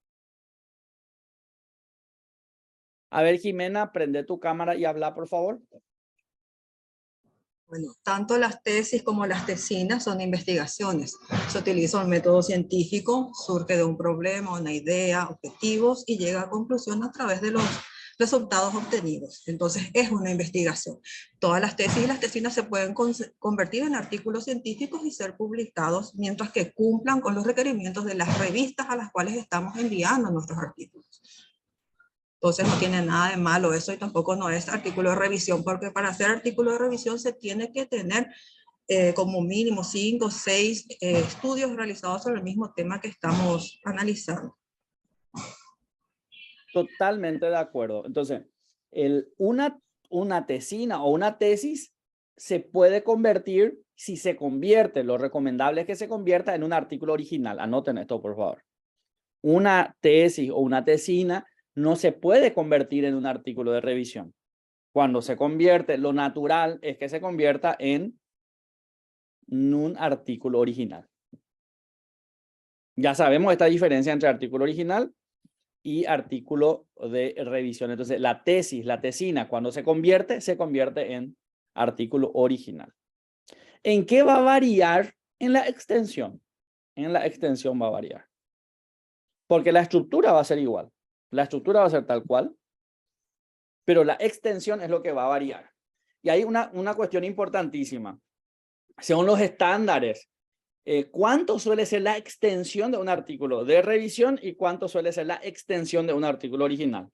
A ver, Jimena, prende tu cámara y habla, por favor. Bueno, tanto las tesis como las tesinas son investigaciones. Se utiliza un método científico, surge de un problema, una idea, objetivos y llega a conclusión a través de los resultados obtenidos. Entonces es una investigación. Todas las tesis y las tesinas se pueden convertir en artículos científicos y ser publicados mientras que cumplan con los requerimientos de las revistas a las cuales estamos enviando nuestros artículos. Entonces no tiene nada de malo eso y tampoco no es artículo de revisión, porque para hacer artículo de revisión se tiene que tener como mínimo 5 o 6 estudios realizados sobre el mismo tema que estamos analizando. Totalmente de acuerdo. Entonces, una tesina o una tesis se puede convertir, si se convierte, lo recomendable es que se convierta en un artículo original. Anoten esto, por favor. Una tesis o una tesina no se puede convertir en un artículo de revisión. Cuando se convierte, lo natural es que se convierta en un artículo original. Ya sabemos esta diferencia entre artículo original y artículo de revisión. Entonces, la tesis, la tesina, cuando se convierte en artículo original. ¿En qué va a variar? En la extensión. En la extensión va a variar. Porque la estructura va a ser igual. La estructura va a ser tal cual. Pero la extensión es lo que va a variar. Y hay una cuestión importantísima. Según los estándares, ¿cuánto suele ser la extensión de un artículo de revisión y cuánto suele ser la extensión de un artículo original?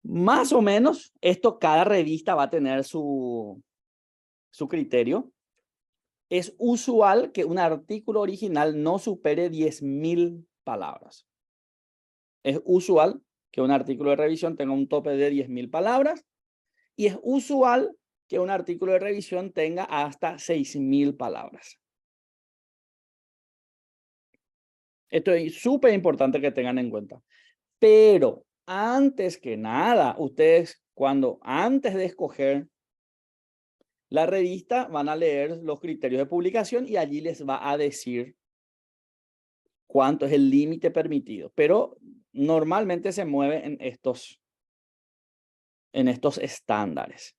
Más o menos, cada revista va a tener su criterio. Es usual que un artículo original no supere 10.000 palabras. Es usual que un artículo de revisión tenga un tope de 10.000 palabras y es usual que un artículo de revisión tenga hasta 6.000 palabras. Esto es súper importante que tengan en cuenta. Pero antes que nada, ustedes antes de escoger la revista van a leer los criterios de publicación y allí les va a decir cuánto es el límite permitido. Pero normalmente se mueve en estos estándares.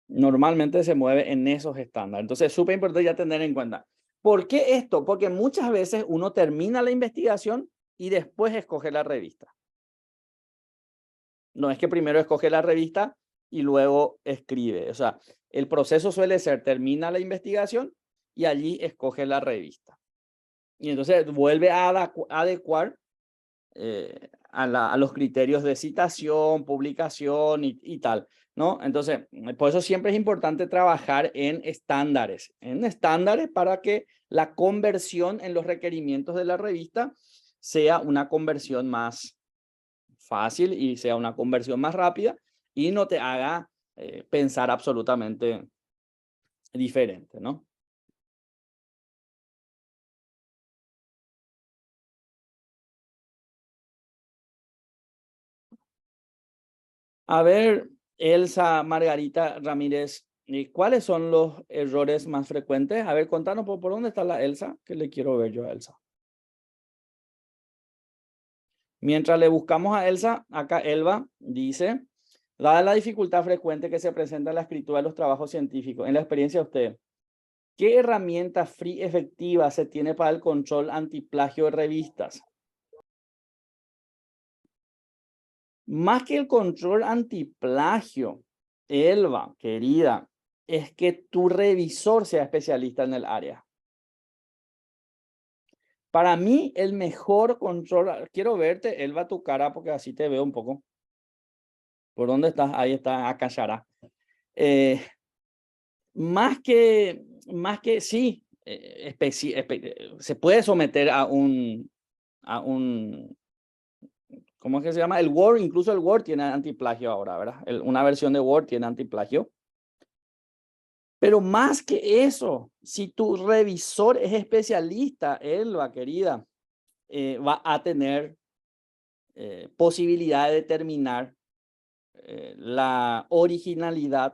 Normalmente se mueve en esos estándares. Entonces es súper importante ya tener en cuenta. ¿Por qué esto? Porque muchas veces uno termina la investigación y después escoge la revista. No es que primero escoge la revista y luego escribe. O sea, el proceso suele ser, termina la investigación y allí escoge la revista. Y entonces vuelve a adecuar a los criterios de citación, publicación y tal, ¿no? Entonces, por eso siempre es importante trabajar en estándares para que la conversión en los requerimientos de la revista sea una conversión más fácil y sea una conversión más rápida y no te haga pensar absolutamente diferente, ¿no? A ver, Elsa Margarita Ramírez, ¿cuáles son los errores más frecuentes? A ver, contanos por dónde está la Elsa, que le quiero ver yo a Elsa. Mientras le buscamos a Elsa, acá Elba dice, dada la dificultad frecuente que se presenta en la escritura de los trabajos científicos, en la experiencia de usted, ¿qué herramienta free efectiva se tiene para el control antiplagio de revistas? Más que el control antiplagio, Elba, querida, es que tu revisor sea especialista en el área. Para mí, el mejor control, quiero verte, Elba, tu cara, porque así te veo un poco. ¿Por dónde estás? Ahí está, acá Shara. Más que sí, se puede someter a un, ¿cómo es que se llama? El Word, incluso el Word tiene antiplagio ahora, ¿verdad? Una versión de Word tiene antiplagio. Pero más que eso, si tu revisor es especialista, Elba, querida, va a tener posibilidad de determinar la originalidad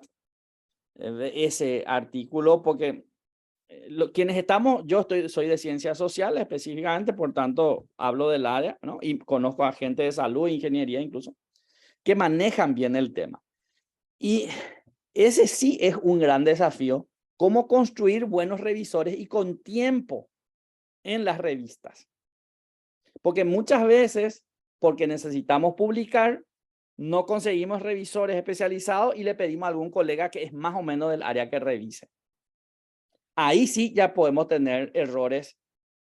de ese artículo, porque quienes estamos, soy de ciencias sociales específicamente, por tanto hablo del área, ¿no? Y conozco a gente de salud, ingeniería incluso, que manejan bien el tema. Y ese sí es un gran desafío, cómo construir buenos revisores y con tiempo en las revistas. Porque muchas veces, porque necesitamos publicar, no conseguimos revisores especializados y le pedimos a algún colega que es más o menos del área que revise. Ahí sí ya podemos tener errores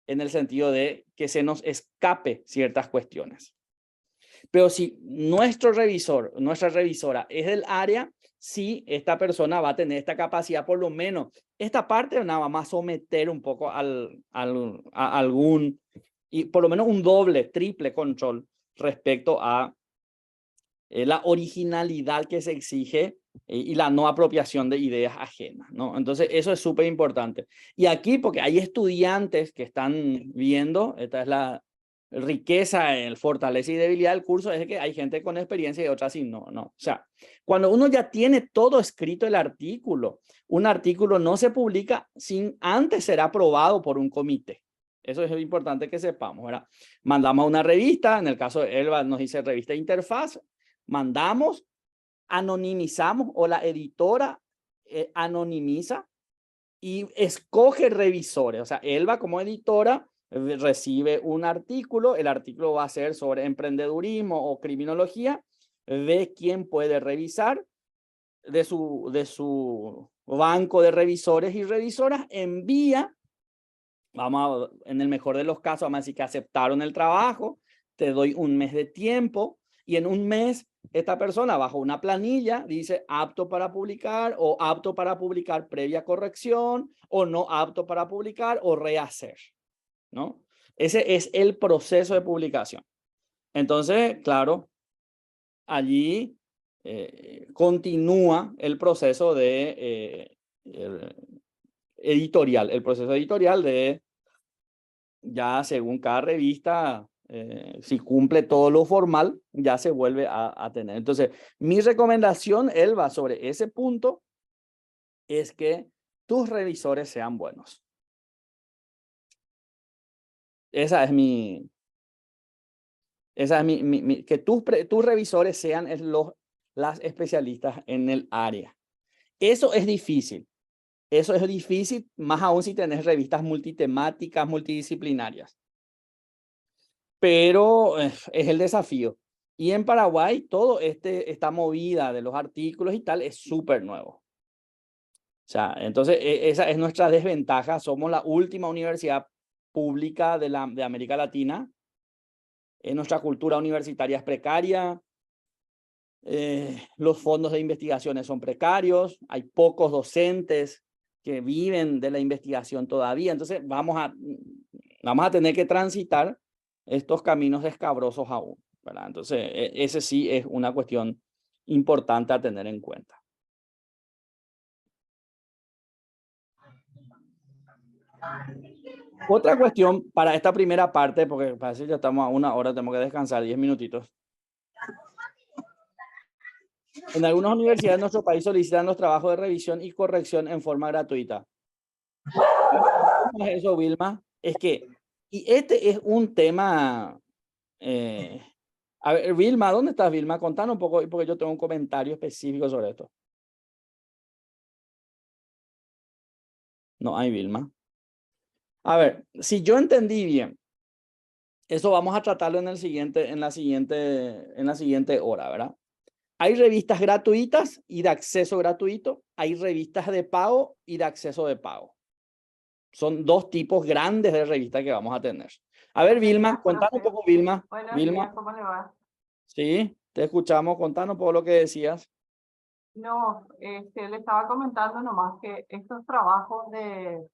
en el sentido de que se nos escape ciertas cuestiones. Pero si nuestro revisor, nuestra revisora es del área, sí, esta persona va a tener esta capacidad, por lo menos esta parte nada más someter un poco a algún, y por lo menos un doble, triple control respecto a la originalidad que se exige y la no apropiación de ideas ajenas, ¿no? Entonces, eso es súper importante. Y aquí, porque hay estudiantes que están viendo, esta es la riqueza, el fortaleza y debilidad del curso, es que hay gente con experiencia y otras sin, no. O sea, cuando uno ya tiene todo escrito el artículo, un artículo no se publica sin antes ser aprobado por un comité. Eso es importante que sepamos, ¿verdad? Mandamos a una revista, en el caso de Elba nos dice revista Interfaz, mandamos, anonimizamos o la editora anonimiza y escoge revisores. O sea, Elba como editora recibe un artículo, el artículo va a ser sobre emprendedurismo o criminología, ve quién puede revisar de su banco de revisores y revisoras, envía, en el mejor de los casos, vamos a decir que aceptaron el trabajo, te doy un mes de tiempo y en un mes esta persona bajo una planilla dice apto para publicar o apto para publicar previa corrección o no apto para publicar o rehacer, ¿no? Ese es el proceso de publicación. Entonces, claro, allí continúa el proceso de editorial, el proceso editorial de ya según cada revista, si cumple todo lo formal, ya se vuelve a tener. Entonces, mi recomendación, Elba, sobre ese punto es que tus revisores sean buenos. Esa es mi que tus revisores sean las especialistas en el área. Eso es difícil. Eso es difícil, más aún si tenés revistas multitemáticas, multidisciplinarias. Pero es el desafío. Y en Paraguay, todo esta movida de los artículos y tal es súper nuevo. O sea, entonces esa es nuestra desventaja. Somos la última universidad pública de América Latina. Nuestra cultura universitaria es precaria. Los fondos de investigación son precarios. Hay pocos docentes que viven de la investigación todavía. Entonces vamos a tener que transitar estos caminos escabrosos aún, ¿verdad? Entonces ese sí es una cuestión importante a tener en cuenta. Otra cuestión para esta primera parte, porque parece que ya estamos a 1 hora, tenemos que descansar 10 minutitos. En algunas universidades de nuestro país solicitan los trabajos de revisión y corrección en forma gratuita. ¿Cómo es eso, Vilma? Es que, y este es un tema... a ver, Vilma, ¿dónde estás, Vilma? Contanos un poco, porque yo tengo un comentario específico sobre esto. No hay Vilma. A ver, si yo entendí bien, eso vamos a tratarlo en la siguiente hora, ¿verdad? Hay revistas gratuitas y de acceso gratuito. Hay revistas de pago y de acceso de pago. Son 2 tipos grandes de revistas que vamos a tener. A ver, Vilma, contanos un poco, Vilma. Buenos Vilma. días, ¿cómo le va? Sí, te escuchamos. Contanos un poco lo que decías. No, le estaba comentando nomás que estos trabajos de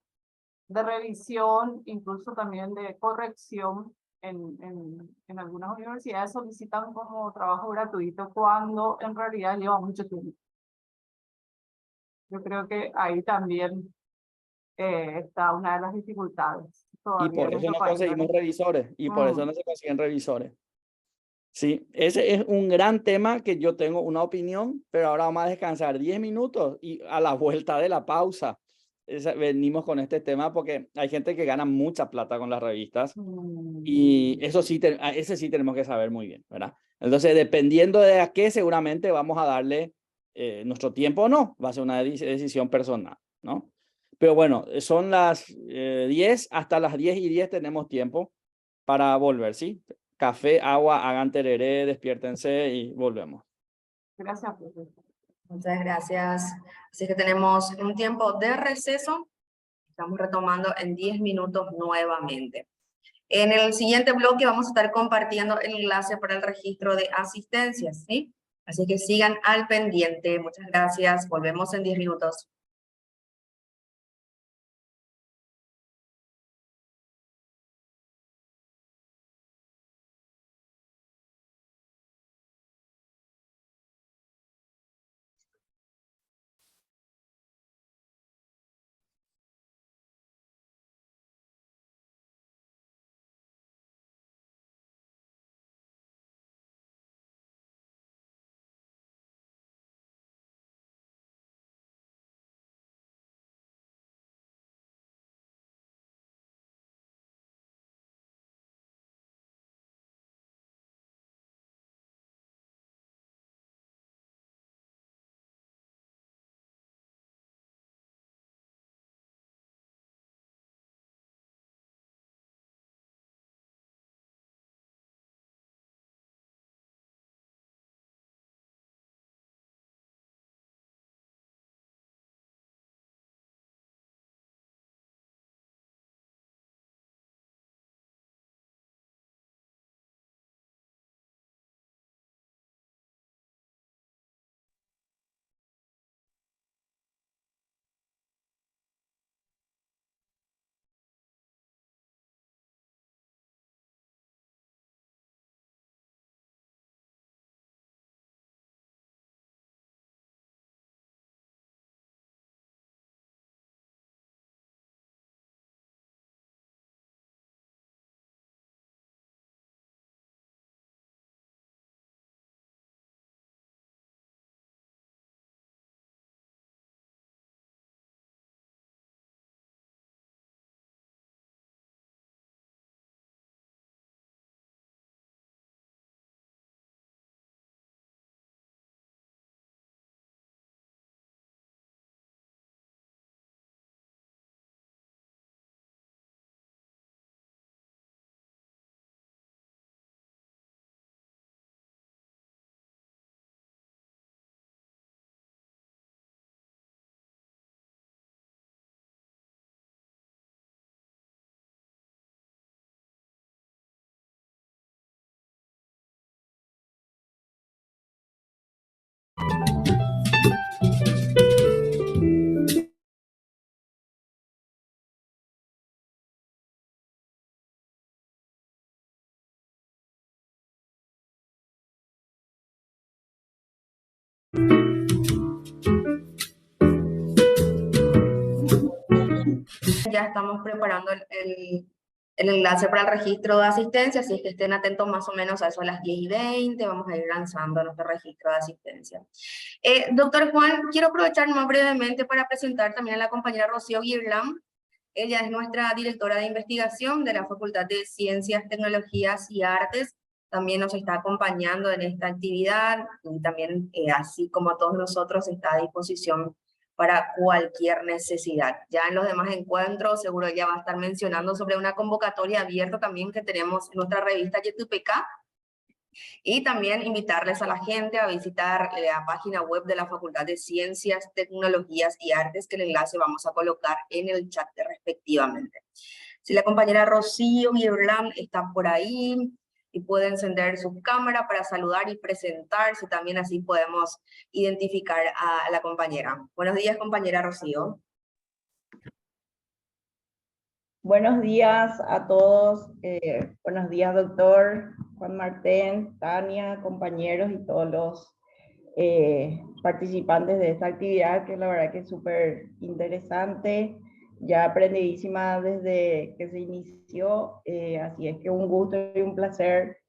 revisión, incluso también de corrección en algunas universidades solicitan como trabajo gratuito cuando en realidad lleva mucho tiempo. Yo creo que ahí también está una de las dificultades. Y Todavía por en eso nuestro no país, conseguimos ¿verdad? revisores. Y por eso no se consiguen revisores. Sí, ese es un gran tema que yo tengo una opinión, pero ahora vamos a descansar 10 minutos y a la vuelta de la pausa venimos con este tema porque hay gente que gana mucha plata con las revistas y eso sí, ese sí tenemos que saber muy bien, ¿verdad? Entonces, dependiendo de a qué, seguramente vamos a darle nuestro tiempo o no, va a ser una decisión personal, ¿no? Pero bueno, son las 10, hasta las 10:10 tenemos tiempo para volver, ¿sí? Café, agua, hagan tereré, despiértense y volvemos. Gracias, profesor. Muchas gracias. Así que tenemos un tiempo de receso. Estamos retomando en 10 minutos nuevamente. En el siguiente bloque vamos a estar compartiendo el enlace para el registro de asistencias, ¿sí? Así que sigan al pendiente. Muchas gracias. Volvemos en 10 minutos. ya estamos preparando el enlace para el registro de asistencia, así es que estén atentos más o menos a eso a las 10:20, vamos a ir lanzando nuestro registro de asistencia. Doctor Juan, quiero aprovechar más brevemente para presentar también a la compañera Rocío Guirlam. Ella es nuestra directora de investigación de la Facultad de Ciencias, Tecnologías y Artes. También nos está acompañando en esta actividad y también, así como todos nosotros, está a disposición para cualquier necesidad. Ya en los demás encuentros seguro ella va a estar mencionando sobre una convocatoria abierta también que tenemos en nuestra revista YTUPK, y también invitarles a la gente a visitar la página web de la Facultad de Ciencias, Tecnologías y Artes, que el enlace vamos a colocar en el chat respectivamente. Si la compañera Rocío Guirlam está por ahí y puede encender su cámara para saludar y presentarse, también así podemos identificar a la compañera. Buenos días, compañera Rocío. Buenos días a todos. Buenos días, doctor Juan Martín, Tania, compañeros y todos los participantes de esta actividad, que la verdad que es súper interesante, ya aprendidísima desde que se inició, así es que un gusto y un placer.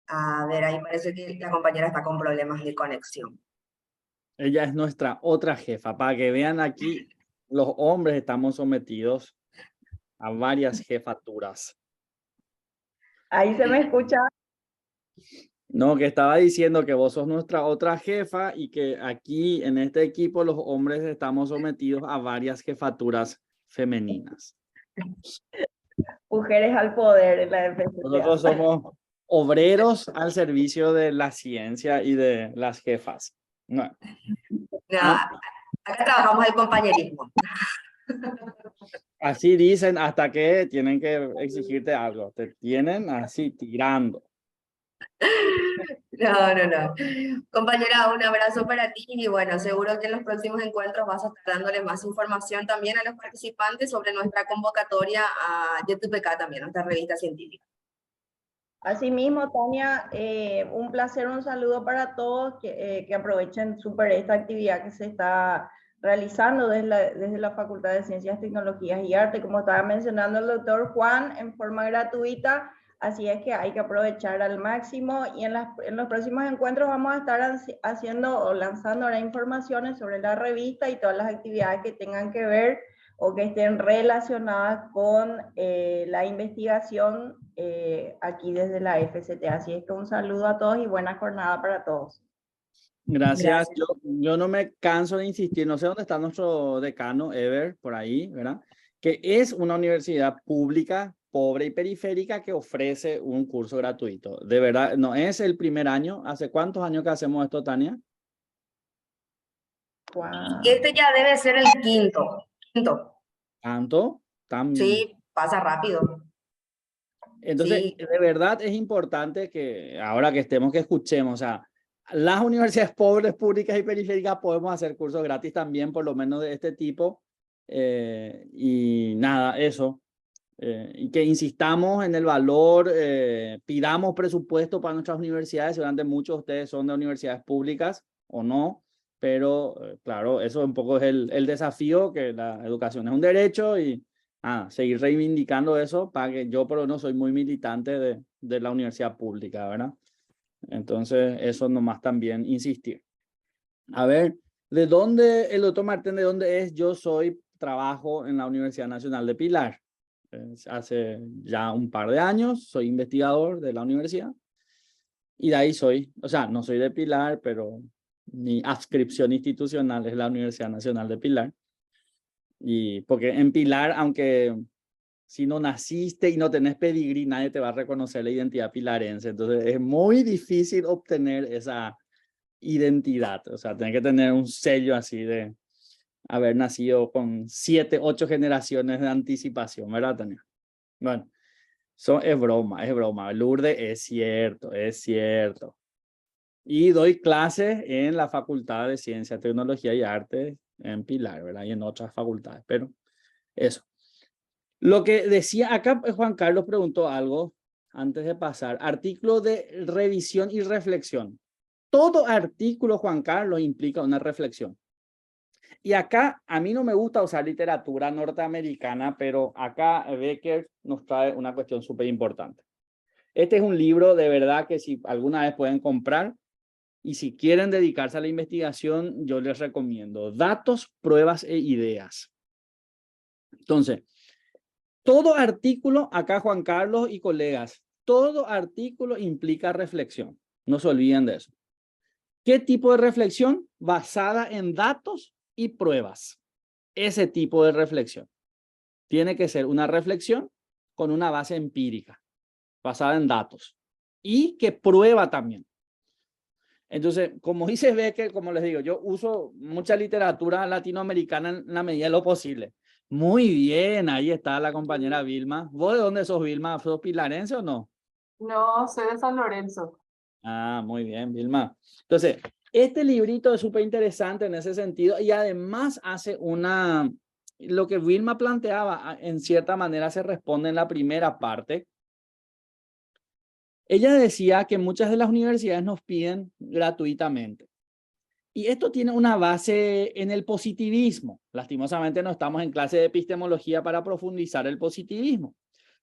A ver, ahí parece que la compañera está con problemas de conexión. Ella es nuestra otra jefa. Para que vean aquí, los hombres estamos sometidos a varias jefaturas. Ahí se me escucha. No, que estaba diciendo que vos sos nuestra otra jefa y que aquí en este equipo los hombres estamos sometidos a varias jefaturas femeninas. Mujeres al poder en la FCTA. Nosotros somos obreros al servicio de la ciencia y de las jefas. No. No, acá trabajamos el compañerismo. Así dicen hasta que tienen que exigirte algo. Te tienen así tirando. No. Compañera, un abrazo para ti y bueno, seguro que en los próximos encuentros vas a estar dándole más información también a los participantes sobre nuestra convocatoria a YTUPK también, nuestra revista científica. Asimismo, Tania, un placer, un saludo para todos, que aprovechen súper esta actividad que se está realizando desde la Facultad de Ciencias, Tecnologías y Arte, como estaba mencionando el doctor Juan, en forma gratuita, así es que hay que aprovechar al máximo, y en los próximos encuentros vamos a estar haciendo o lanzando ahora informaciones sobre la revista y todas las actividades que tengan que ver o que estén relacionadas con la investigación aquí desde la FCTA. Así es que un saludo a todos y buena jornada para todos. Gracias. Yo no me canso de insistir, no sé dónde está nuestro decano, Ever, por ahí, ¿verdad? Que es una universidad pública, pobre y periférica que ofrece un curso gratuito. De verdad, no es el primer año. ¿Hace cuántos años que hacemos esto, Tania? Wow. Este ya debe ser el quinto. ¿Tanto? Sí, pasa rápido. Entonces, sí. De verdad es importante que ahora que estemos, que escuchemos, o sea, las universidades pobres, públicas y periféricas podemos hacer cursos gratis también, por lo menos de este tipo. Y nada, eso. Y que insistamos en el valor, pidamos presupuesto para nuestras universidades, seguramente muchos de ustedes son de universidades públicas o no, pero claro, eso un poco es el desafío, que la educación es un derecho y seguir reivindicando eso, para que yo por lo menos soy muy militante de la universidad pública, ¿verdad? Entonces eso nomás también insistir. A ver, ¿de dónde, el doctor Martín, de dónde es? Yo trabajo en la Universidad Nacional de Pilar. Hace ya un par de años soy investigador de la universidad y de ahí soy, o sea, no soy de Pilar, pero mi adscripción institucional es la Universidad Nacional de Pilar. Y porque en Pilar, aunque si no naciste y no tenés pedigrí, nadie te va a reconocer la identidad pilarense. Entonces es muy difícil obtener esa identidad. O sea, tenés que tener un sello así de haber nacido con 7, 8 generaciones de anticipación, ¿verdad, Tania? Bueno, eso es broma. Lourdes, es cierto. Y doy clases en la Facultad de Ciencia, Tecnología y Arte en Pilar, ¿verdad? Y en otras facultades, pero eso. Lo que decía acá, Juan Carlos preguntó algo antes de pasar. Artículo de revisión y reflexión. Todo artículo, Juan Carlos, implica una reflexión. Y acá a mí no me gusta usar literatura norteamericana, pero acá Becker nos trae una cuestión súper importante. Este es un libro de verdad que si alguna vez pueden comprar y si quieren dedicarse a la investigación, yo les recomiendo Datos, Pruebas e Ideas. Entonces, todo artículo, acá Juan Carlos y colegas, todo artículo implica reflexión. No se olviden de eso. ¿Qué tipo de reflexión? Basada en datos y pruebas. Ese tipo de reflexión. Tiene que ser una reflexión con una base empírica, basada en datos. Y que prueba también. Entonces, como dice Becker, como les digo, yo uso mucha literatura latinoamericana en la medida de lo posible. Muy bien, ahí está la compañera Vilma. ¿Vos de dónde sos, Vilma? ¿Sos pilarense o no? No, soy de San Lorenzo. Ah, muy bien, Vilma. Entonces, este librito es súper interesante en ese sentido y además hace lo que Vilma planteaba, en cierta manera se responde en la primera parte. Ella decía que muchas de las universidades nos piden gratuitamente. Y esto tiene una base en el positivismo. Lastimosamente no estamos en clase de epistemología para profundizar el positivismo.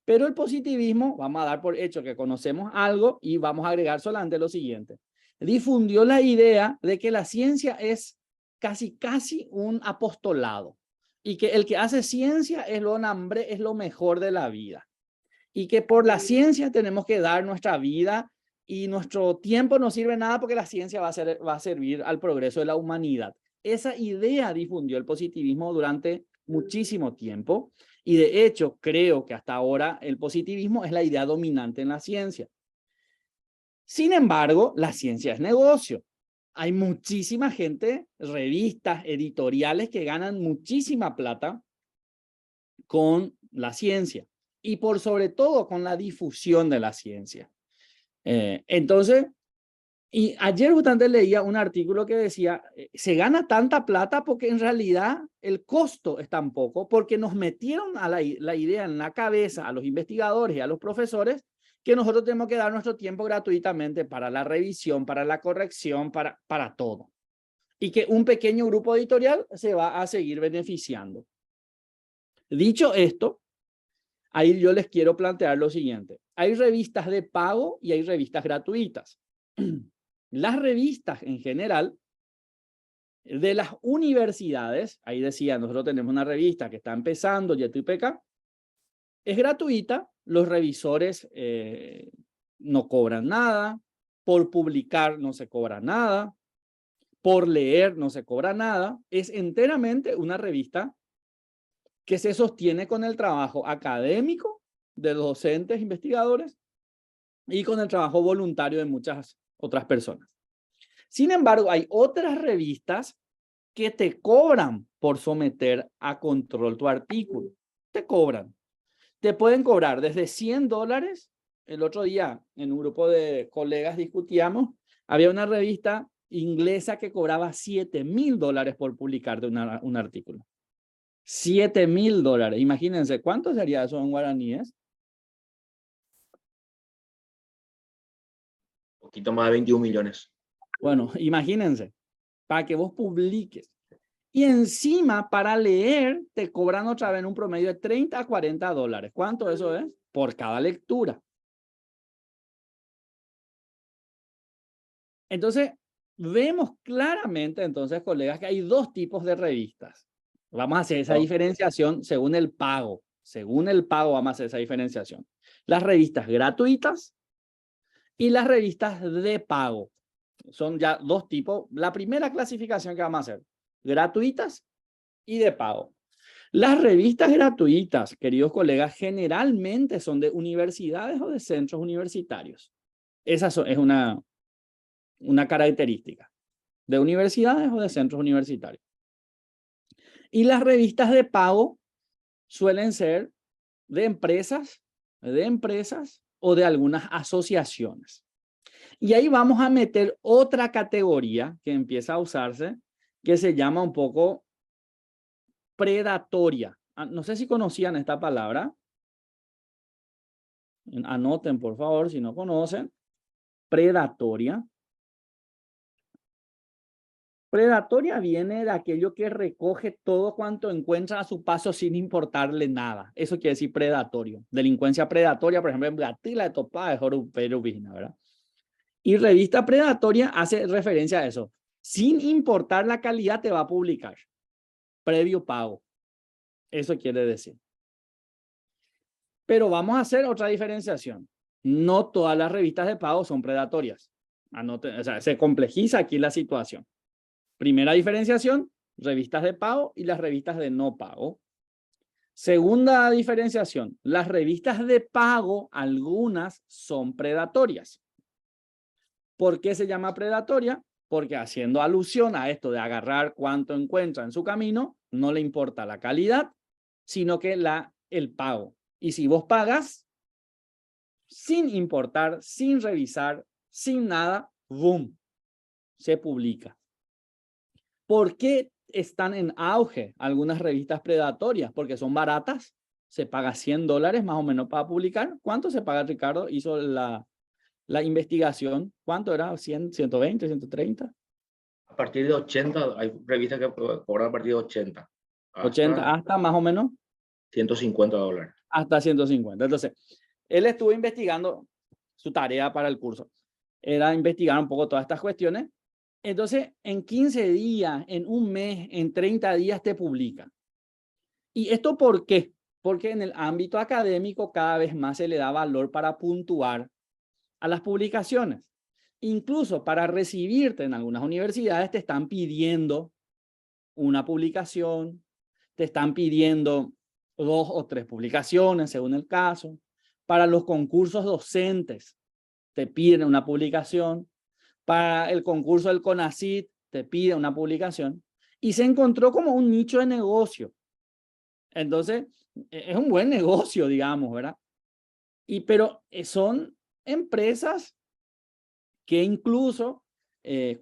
Pero el positivismo, vamos a dar por hecho que conocemos algo y vamos a agregar solamente lo siguiente. Difundió la idea de que la ciencia es casi un apostolado y que el que hace ciencia es lo mejor de la vida. Y que por la ciencia tenemos que dar nuestra vida y nuestro tiempo no sirve nada porque la ciencia va a servir al progreso de la humanidad. Esa idea difundió el positivismo durante muchísimo tiempo y de hecho creo que hasta ahora el positivismo es la idea dominante en la ciencia. Sin embargo, la ciencia es negocio. Hay muchísima gente, revistas, editoriales que ganan muchísima plata con la ciencia. Y por sobre todo con la difusión de la ciencia. Entonces, y ayer justamente leía un artículo que decía, se gana tanta plata porque en realidad el costo es tan poco, porque nos metieron a la idea en la cabeza a los investigadores y a los profesores que nosotros tenemos que dar nuestro tiempo gratuitamente para la revisión, para la corrección, para todo. Y que un pequeño grupo editorial se va a seguir beneficiando. Dicho esto, ahí yo les quiero plantear lo siguiente. Hay revistas de pago y hay revistas gratuitas. Las revistas en general de las universidades, ahí decía, nosotros tenemos una revista que está empezando, YTUPK, es gratuita, los revisores no cobran nada, por publicar no se cobra nada, por leer no se cobra nada, es enteramente una revista que se sostiene con el trabajo académico de los docentes investigadores y con el trabajo voluntario de muchas otras personas. Sin embargo, hay otras revistas que te cobran por someter a control tu artículo. Te cobran. Te pueden cobrar desde $100. El otro día, en un grupo de colegas discutíamos, había una revista inglesa que cobraba $7,000 por publicarte un artículo. $7,000. Imagínense, ¿cuánto sería eso en guaraníes? Un poquito más de 21 millones. Bueno, imagínense, para que vos publiques. Y encima, para leer, te cobran otra vez un promedio de $30 a $40. ¿Cuánto eso es? Por cada lectura. Entonces, vemos claramente, entonces, colegas, que hay dos tipos de revistas. Vamos a hacer esa diferenciación según el pago. Según el pago vamos a hacer esa diferenciación. Las revistas gratuitas y las revistas de pago. Son ya dos tipos. La primera clasificación que vamos a hacer, gratuitas y de pago. Las revistas gratuitas, queridos colegas, generalmente son de universidades o de centros universitarios. Esa es una característica. De universidades o de centros universitarios. Y las revistas de pago suelen ser de empresas o de algunas asociaciones. Y ahí vamos a meter otra categoría que empieza a usarse, que se llama un poco predatoria. No sé si conocían esta palabra. Anoten, por favor, si no conocen. Predatoria. Predatoria viene de aquello que recoge todo cuanto encuentra a su paso sin importarle nada. Eso quiere decir predatorio. Delincuencia predatoria, por ejemplo, en Gatila de Topa de Jorupera, ¿verdad? Y revista predatoria hace referencia a eso. Sin importar la calidad te va a publicar. Previo pago. Eso quiere decir. Pero vamos a hacer otra diferenciación. No todas las revistas de pago son predatorias. O sea, se complejiza aquí la situación. Primera diferenciación, revistas de pago y las revistas de no pago. Segunda diferenciación, las revistas de pago, algunas son predatorias. ¿Por qué se llama predatoria? Porque haciendo alusión a esto de agarrar cuánto encuentra en su camino, no le importa la calidad, sino que el pago. Y si vos pagas, sin importar, sin revisar, sin nada, ¡boom!, se publica. ¿Por qué están en auge algunas revistas predatorias? Porque son baratas, se paga $100 más o menos para publicar. ¿Cuánto se paga, Ricardo? Hizo la investigación. ¿Cuánto era? ¿100, 120, 130? A partir de 80, hay revistas que cobran a partir de 80. 80 hasta más o menos. $150. Hasta 150. Entonces, él estuvo investigando, su tarea para el curso era investigar un poco todas estas cuestiones. Entonces, en 15 días, en un mes, en 30 días te publica. ¿Y esto por qué? Porque en el ámbito académico cada vez más se le da valor para puntuar a las publicaciones. Incluso para recibirte en algunas universidades te están pidiendo una publicación, te están pidiendo 2 o 3 publicaciones según el caso. Para los concursos docentes te piden una publicación. Para el concurso del CONACYT te pide una publicación. Y se encontró como un nicho de negocio. Entonces, es un buen negocio, digamos, ¿verdad? Pero son empresas que incluso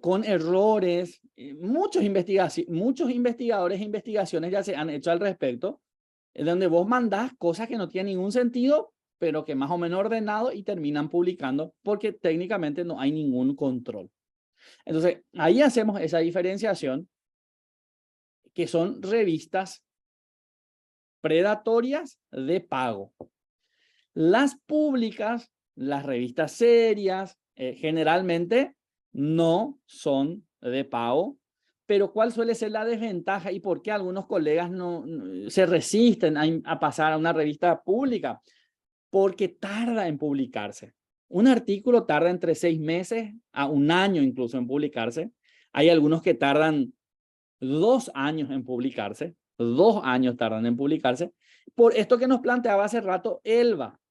con errores, muchos investigadores e investigaciones ya se han hecho al respecto, en donde vos mandás cosas que no tienen ningún sentido, pero que más o menos ordenado y terminan publicando porque técnicamente no hay ningún control. Entonces, ahí hacemos esa diferenciación que son revistas predatorias de pago. Las públicas, las revistas serias, generalmente no son de pago, pero ¿cuál suele ser la desventaja y por qué algunos colegas no se resisten a pasar a una revista pública? Porque tarda en publicarse. Un artículo tarda entre 6 meses a 1 año incluso en publicarse. Hay algunos que tardan 2 años en publicarse. 2 años tardan en publicarse. Por esto que nos planteaba hace rato Elba.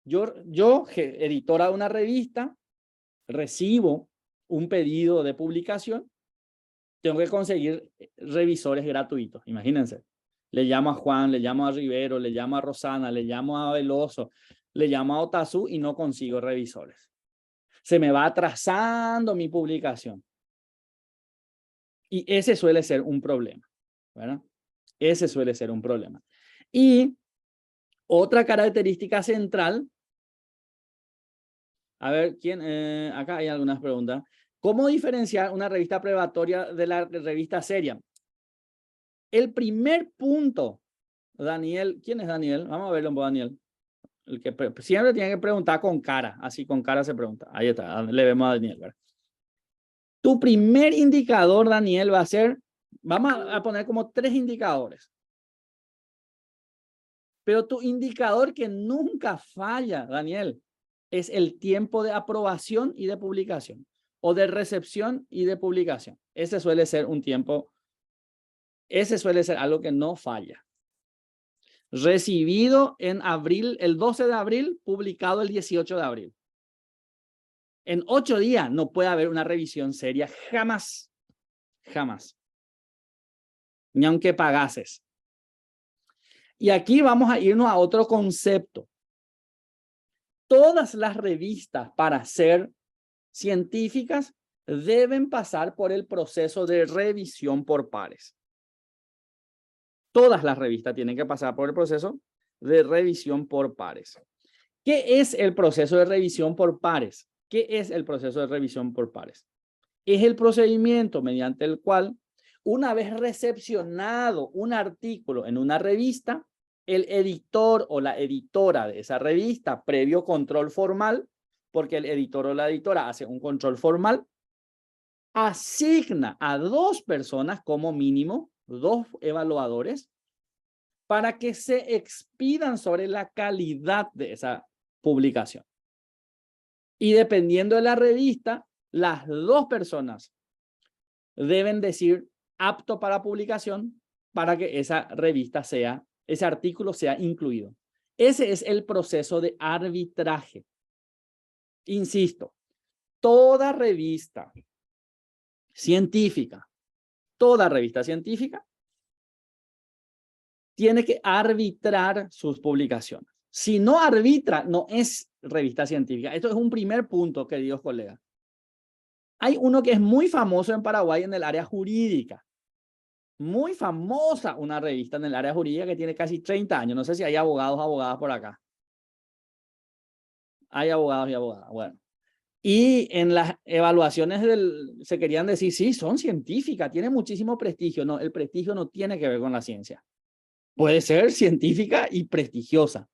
Yo, editora de una revista, recibo un pedido de publicación. Tengo que conseguir revisores gratuitos. Imagínense. Le llamo a Juan, le llamo a Rivero, le llamo a Rosana, le llamo a Veloso, le llamo a Otazú y no consigo revisores. Se me va atrasando mi publicación. Y ese suele ser un problema, ¿verdad? Ese suele ser un problema. Y otra característica central, a ver, acá hay algunas preguntas. ¿Cómo diferenciar una revista predatoria de la revista seria? El primer punto, Daniel, ¿quién es Daniel? Vamos a verlo un poco, Daniel. El que siempre tiene que preguntar con cara, así con cara se pregunta. Ahí está, le vemos a Daniel, ¿verdad? Tu primer indicador, Daniel, va a ser, vamos a poner como 3 indicadores. Pero tu indicador que nunca falla, Daniel, es el tiempo de aprobación y de publicación, o de recepción y de publicación. Ese suele ser un tiempo. Ese suele ser algo que no falla. Recibido en abril, el 12 de abril, publicado el 18 de abril. En 8 días no puede haber una revisión seria, jamás. Jamás. Ni aunque pagases. Y aquí vamos a irnos a otro concepto. Todas las revistas para ser científicas deben pasar por el proceso de revisión por pares. Todas las revistas tienen que pasar por el proceso de revisión por pares. ¿Qué es el proceso de revisión por pares? ¿Qué es el proceso de revisión por pares? es el procedimiento mediante el cual, una vez recepcionado un artículo en una revista, el editor o la editora de esa revista, previo control formal, porque el editor o la editora hace un control formal, asigna a 2 personas como mínimo, 2 evaluadores, para que se expidan sobre la calidad de esa publicación. Y dependiendo de la revista, las 2 personas deben decir apto para publicación para que esa revista sea, ese artículo sea incluido. Ese es el proceso de arbitraje. Insisto, toda revista científica tiene que arbitrar sus publicaciones. Si no arbitra, no es revista científica. Esto es un primer punto, queridos colegas. Hay uno que es muy famoso en Paraguay en el área jurídica. Muy famosa una revista en el área jurídica que tiene casi 30 años. No sé si hay abogados o abogadas por acá. Hay abogados y abogadas. Bueno. Y en las evaluaciones se querían decir, sí, son científicas, tienen muchísimo prestigio. No, el prestigio no tiene que ver con la ciencia. Puede ser científica y prestigiosa.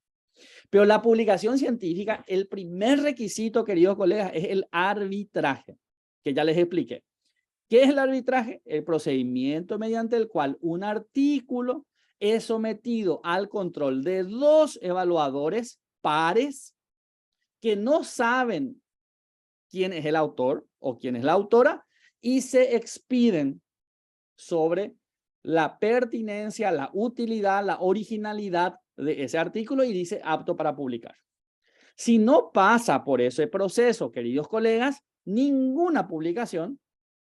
Pero la publicación científica, el primer requisito, queridos colegas, es el arbitraje, que ya les expliqué. ¿Qué es el arbitraje? El procedimiento mediante el cual un artículo es sometido al control de 2 evaluadores pares que no saben quién es el autor o quién es la autora y se expiden sobre la pertinencia, la utilidad, la originalidad de ese artículo y dice apto para publicar. Si no pasa por ese proceso, queridos colegas, ninguna publicación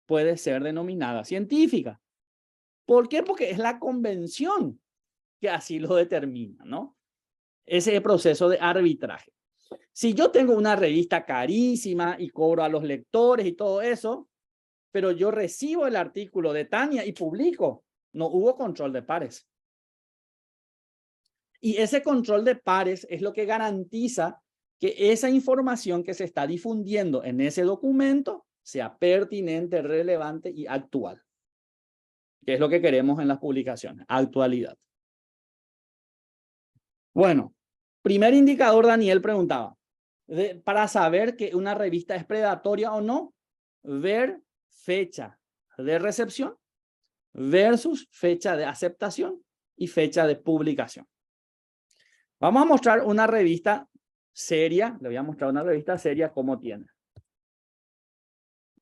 puede ser denominada científica. ¿Por qué? Porque es la convención que así lo determina, ¿no? Ese proceso de arbitraje. Si yo tengo una revista carísima y cobro a los lectores y todo eso, pero yo recibo el artículo de Tania y publico, no hubo control de pares. Y ese control de pares es lo que garantiza que esa información que se está difundiendo en ese documento sea pertinente, relevante y actual. Que es lo que queremos en las publicaciones, actualidad. Bueno, primer indicador, Daniel preguntaba, para saber que una revista es predatoria o no, ver fecha de recepción versus fecha de aceptación y fecha de publicación. Vamos a mostrar una revista seria, le voy a mostrar una revista seria cómo tiene.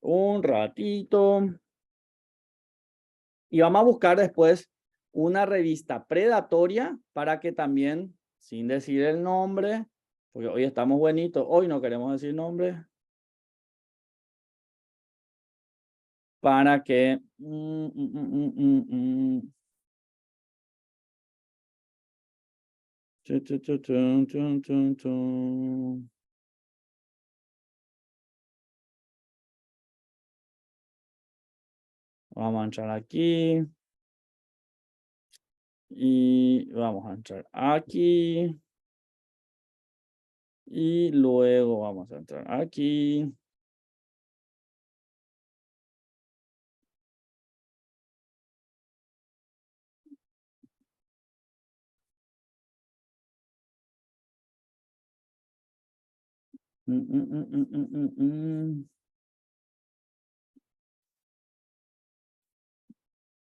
Un ratito. Y vamos a buscar después una revista predatoria para que también, sin decir el nombre, porque hoy estamos buenitos, hoy no queremos decir nombre, para que... Vamos a entrar aquí. Y vamos a entrar aquí. Y luego vamos a entrar aquí.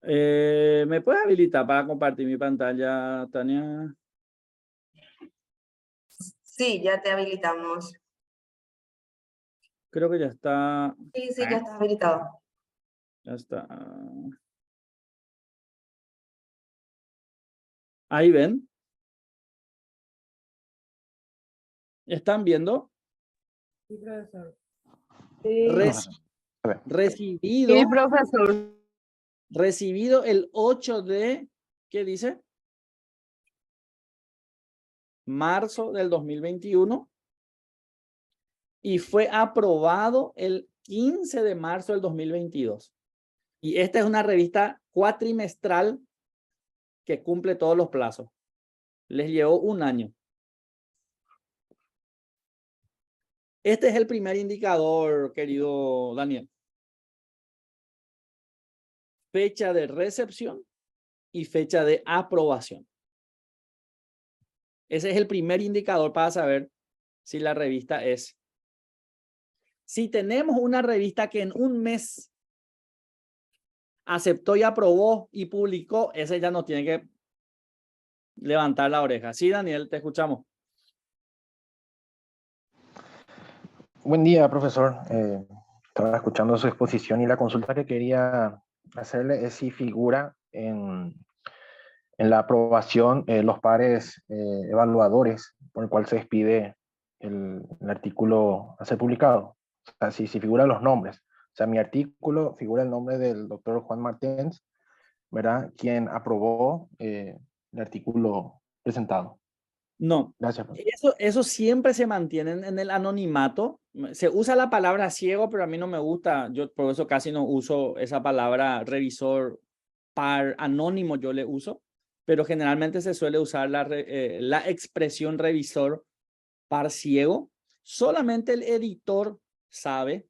¿Me puedes habilitar para compartir mi pantalla, Tania? Sí, ya te habilitamos. Creo que ya está. Sí, ya está habilitado. Ya está. Ahí ven. ¿Están viendo? Sí, profesor. Recibido. Sí, profesor. Recibido el 8 de, ¿qué dice? Marzo del 2021. Y fue aprobado el 15 de marzo del 2022. Y esta es una revista cuatrimestral que cumple todos los plazos. Les llevó un año. Este es el primer indicador, querido Daniel. fecha de recepción y fecha de aprobación. Ese es el primer indicador para saber si la revista es. Si tenemos una revista que en un mes aceptó y aprobó y publicó, ese ya nos tiene que levantar la oreja. Sí, Daniel, te escuchamos. Buen día, profesor. Estaba escuchando su exposición y la consulta que quería hacerle es si figura en la aprobación los pares evaluadores por el cual se expide el artículo a ser publicado. O sea, si figuran los nombres. O sea, mi artículo figura el nombre del doctor Juan Martens, ¿verdad? Quien aprobó el artículo presentado. No, gracias. Eso siempre se mantiene en el anonimato. Se usa la palabra ciego, pero a mí no me gusta. Yo por eso casi no uso esa palabra revisor par anónimo, yo le uso. Pero generalmente se suele usar la expresión revisor par ciego. Solamente el editor sabe.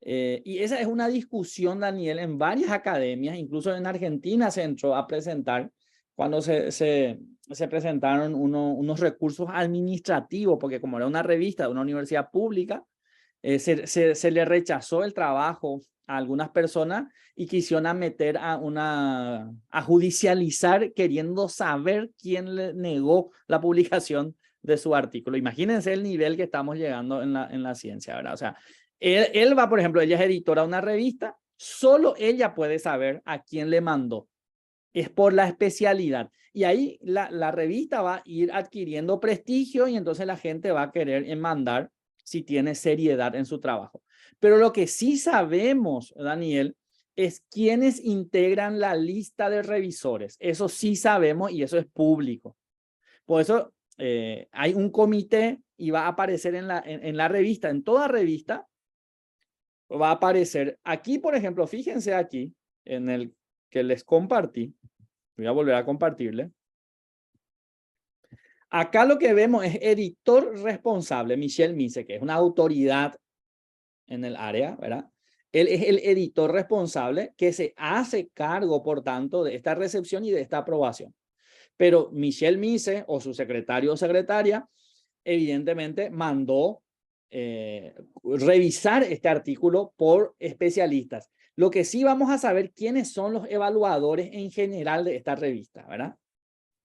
Y esa es una discusión, Daniel, en varias academias. Incluso en Argentina se entró a presentar cuando se presentaron unos recursos administrativos, porque como era una revista de una universidad pública, se le rechazó el trabajo a algunas personas y quisieron meter a judicializar queriendo saber quién le negó la publicación de su artículo. Imagínense el nivel que estamos llegando en la ciencia, ¿verdad? O sea, él va, por ejemplo, ella es editora de una revista, solo ella puede saber a quién le mandó. Es por la especialidad. Y ahí la revista va a ir adquiriendo prestigio y entonces la gente va a querer mandar si tiene seriedad en su trabajo. Pero lo que sí sabemos, Daniel, es quiénes integran la lista de revisores. Eso sí sabemos y eso es público. Por eso hay un comité y va a aparecer en la revista, en toda revista, va a aparecer. Aquí, por ejemplo, fíjense aquí, en el que les compartí. Voy a volver a compartirle. Acá lo que vemos es editor responsable, Michel Mise, que es una autoridad en el área, ¿verdad? Él es el editor responsable que se hace cargo, por tanto, de esta recepción y de esta aprobación. Pero Michel Mise o su secretario o secretaria, evidentemente, mandó revisar este artículo por especialistas. Lo que sí vamos a saber quiénes son los evaluadores en general de esta revista, ¿verdad?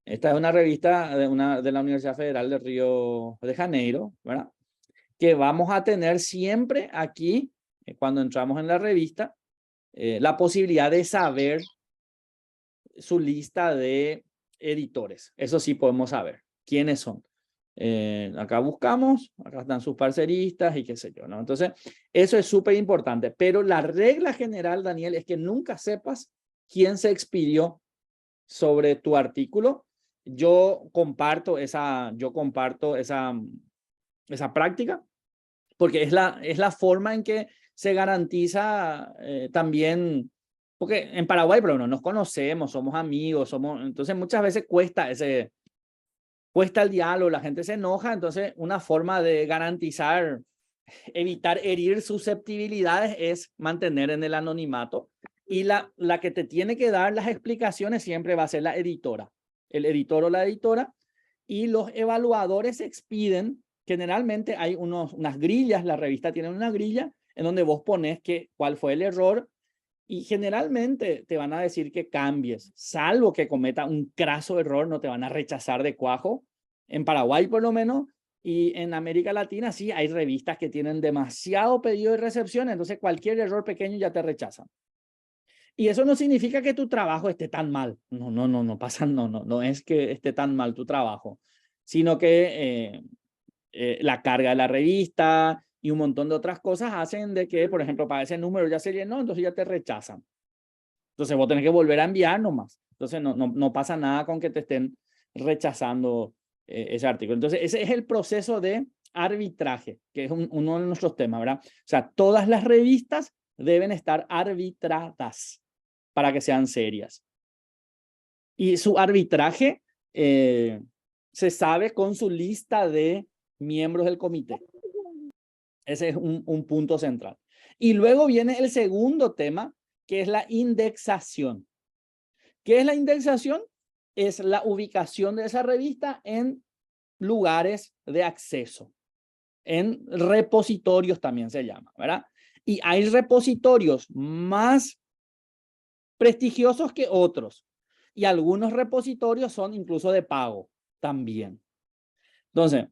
Esta es una revista de la Universidad Federal de Río de Janeiro, ¿verdad? Que vamos a tener siempre aquí, cuando entramos en la revista, la posibilidad de saber su lista de editores. Eso sí podemos saber quiénes son. Acá buscamos, acá están sus parceristas y qué sé yo, ¿no? Entonces, eso es súper importante. Pero la regla general, Daniel, es que nunca sepas quién se expidió sobre tu artículo. Yo comparto esa práctica porque es la forma en que se garantiza también, porque en Paraguay, pero no nos conocemos, somos amigos, entonces muchas veces cuesta el diálogo, la gente se enoja, entonces una forma de garantizar, evitar herir susceptibilidades es mantener en el anonimato y la que te tiene que dar las explicaciones siempre va a ser la editora, el editor o la editora, y los evaluadores expiden, generalmente hay unas grillas, la revista tiene una grilla en donde vos pones cuál fue el error y generalmente te van a decir que cambies, salvo que cometa un craso error, no te van a rechazar de cuajo. En Paraguay por lo menos, y en América Latina sí hay revistas que tienen demasiado pedido de recepción, entonces cualquier error pequeño ya te rechazan. Y eso no significa que tu trabajo esté tan mal. No pasa, no es que esté tan mal tu trabajo, sino que la carga de la revista y un montón de otras cosas hacen de que, por ejemplo, para ese número ya se llenó, entonces ya te rechazan. Entonces vos tenés que volver a enviar nomás. Entonces no pasa nada con que te estén rechazando ese artículo. Entonces ese es el proceso de arbitraje, que es uno de nuestros temas, ¿verdad? O sea, todas las revistas deben estar arbitradas para que sean serias. Y su arbitraje se sabe con su lista de miembros del comité. Ese es un punto central. Y luego viene el segundo tema, que es la indexación. ¿Qué es la indexación? Es la ubicación de esa revista en lugares de acceso. En repositorios también se llama, ¿verdad? Y hay repositorios más prestigiosos que otros. Y algunos repositorios son incluso de pago también. Entonces,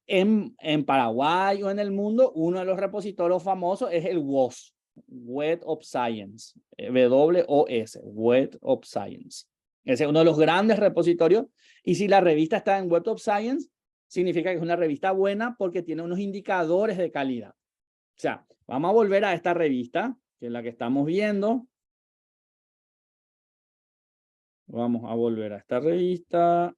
en Paraguay o en el mundo, uno de los repositorios famosos es el WOS, Web of Science, WOS, Web of Science. Ese es uno de los grandes repositorios. Y si la revista está en Web of Science, significa que es una revista buena porque tiene unos indicadores de calidad. O sea, vamos a volver a esta revista, que es la que estamos viendo. Vamos a volver a esta revista.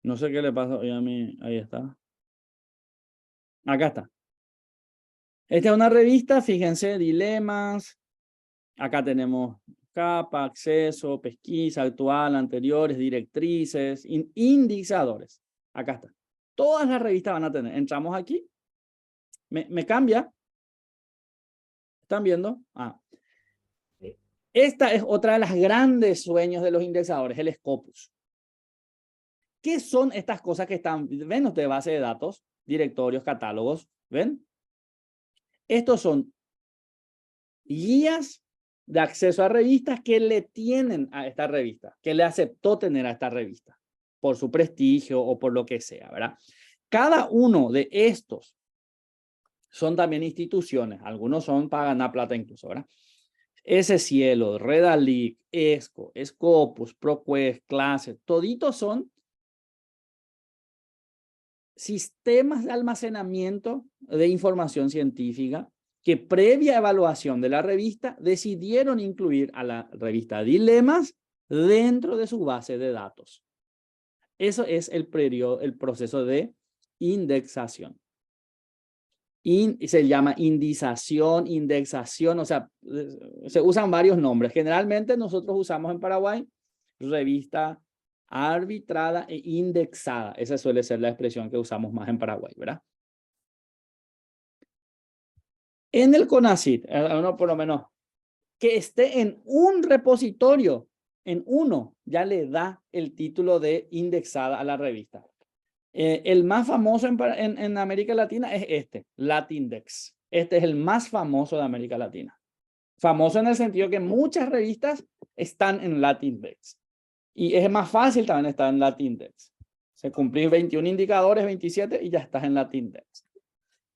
No sé qué le pasa hoy a mí. Ahí está. Acá está. Esta es una revista, fíjense, dilemas. Acá tenemos capa, acceso, pesquisa, actual, anteriores, directrices, indexadores. Acá está. Todas las revistas van a tener. Entramos aquí. Me cambia. ¿Están viendo? Esta es otra de las grandes sueños de los indexadores, el Scopus. ¿Qué son estas cosas que están? ¿Ven ustedes? Base de datos, directorios, catálogos. ¿Ven? Estos son guías de acceso a revistas que le tienen a esta revista, que le aceptó tener a esta revista, por su prestigio o por lo que sea, ¿verdad? Cada uno de estos son también instituciones, algunos son para ganar plata incluso, ¿verdad? Ese Cielo, Redalic, ESCO, Scopus, ProQuest, Clase, toditos son sistemas de almacenamiento de información científica que previa evaluación de la revista decidieron incluir a la revista Dilemas dentro de su base de datos. Eso es el proceso de indexación. Se llama indización, indexación, o sea, se usan varios nombres. Generalmente nosotros usamos en Paraguay revista arbitrada e indexada. Esa suele ser la expresión que usamos más en Paraguay, ¿verdad? En el CONACYT, uno por lo menos, que esté en un repositorio, en uno, ya le da el título de indexada a la revista. El más famoso en América Latina es este, Latindex. Este es el más famoso de América Latina. Famoso en el sentido que muchas revistas están en Latindex. Y es más fácil también estar en Latindex. Se cumplís 21 indicadores, 27 y ya estás en Latindex.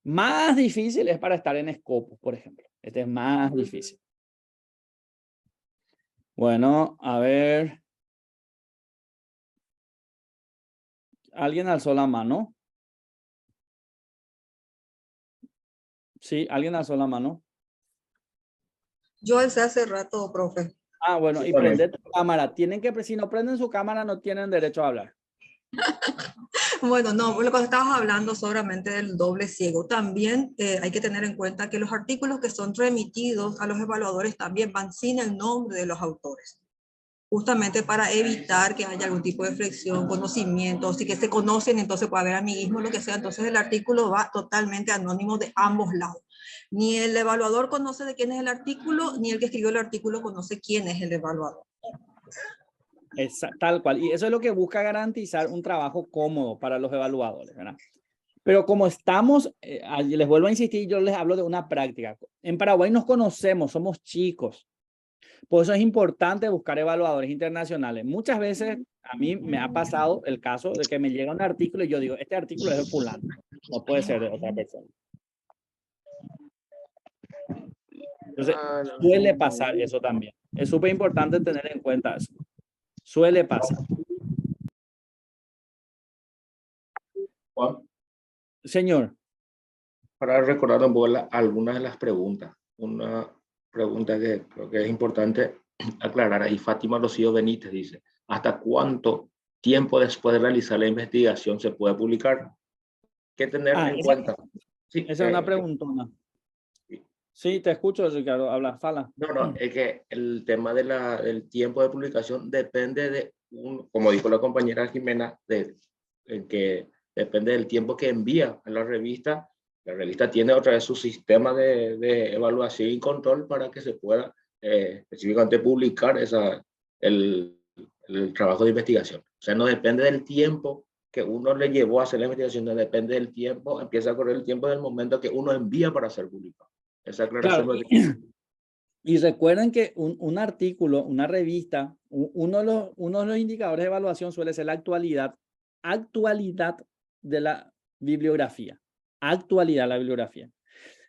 Más difícil es para estar en Scopus, por ejemplo. Este es más difícil. Bueno, a ver. ¿Alguien alzó la mano? Sí, ¿alguien alzó la mano? Yo alcé hace rato, profe. Bueno, y prende tu cámara. Tienen que, si no prenden su cámara, no tienen derecho a hablar. Bueno, no, cuando estabas hablando solamente del doble ciego, también hay que tener en cuenta que los artículos que son remitidos a los evaluadores también van sin el nombre de los autores, justamente para evitar que haya algún tipo de flexión, conocimiento, si que se conocen, entonces puede haber amiguismo, lo que sea, entonces el artículo va totalmente anónimo de ambos lados. Ni el evaluador conoce de quién es el artículo, ni el que escribió el artículo conoce quién es el evaluador. Tal cual. Y eso es lo que busca garantizar un trabajo cómodo para los evaluadores, ¿verdad? Pero como estamos, les vuelvo a insistir, yo les hablo de una práctica. En Paraguay nos conocemos, somos chicos. Por eso es importante buscar evaluadores internacionales. Muchas veces a mí me ha pasado el caso de que me llega un artículo y yo digo, este artículo es de fulano, no puede ser de otra persona. Entonces, suele pasar eso también. Es súper importante tener en cuenta eso. Suele pasar. Juan, señor. Para recordar un poco algunas de las preguntas. Una pregunta que creo que es importante aclarar. Ahí Fátima Rocío Benítez dice, ¿hasta cuánto tiempo después de realizar la investigación se puede publicar? ¿Qué tener en cuenta? Sí, esa es una preguntona. Sí, te escucho, Ricardo. Habla, fala. No, es que el tema del tiempo de publicación depende de, como dijo la compañera Jimena, que depende del tiempo que envía a la revista. La revista tiene otra vez su sistema de evaluación y control para que se pueda específicamente publicar el trabajo de investigación. O sea, no depende del tiempo que uno le llevó a hacer la investigación, no depende del tiempo, empieza a correr el tiempo del momento que uno envía para ser publicado. Esa aclaración. Claro. Y recuerden que un artículo, una revista, uno de los indicadores de evaluación suele ser la actualidad de la bibliografía. Actualidad de la bibliografía.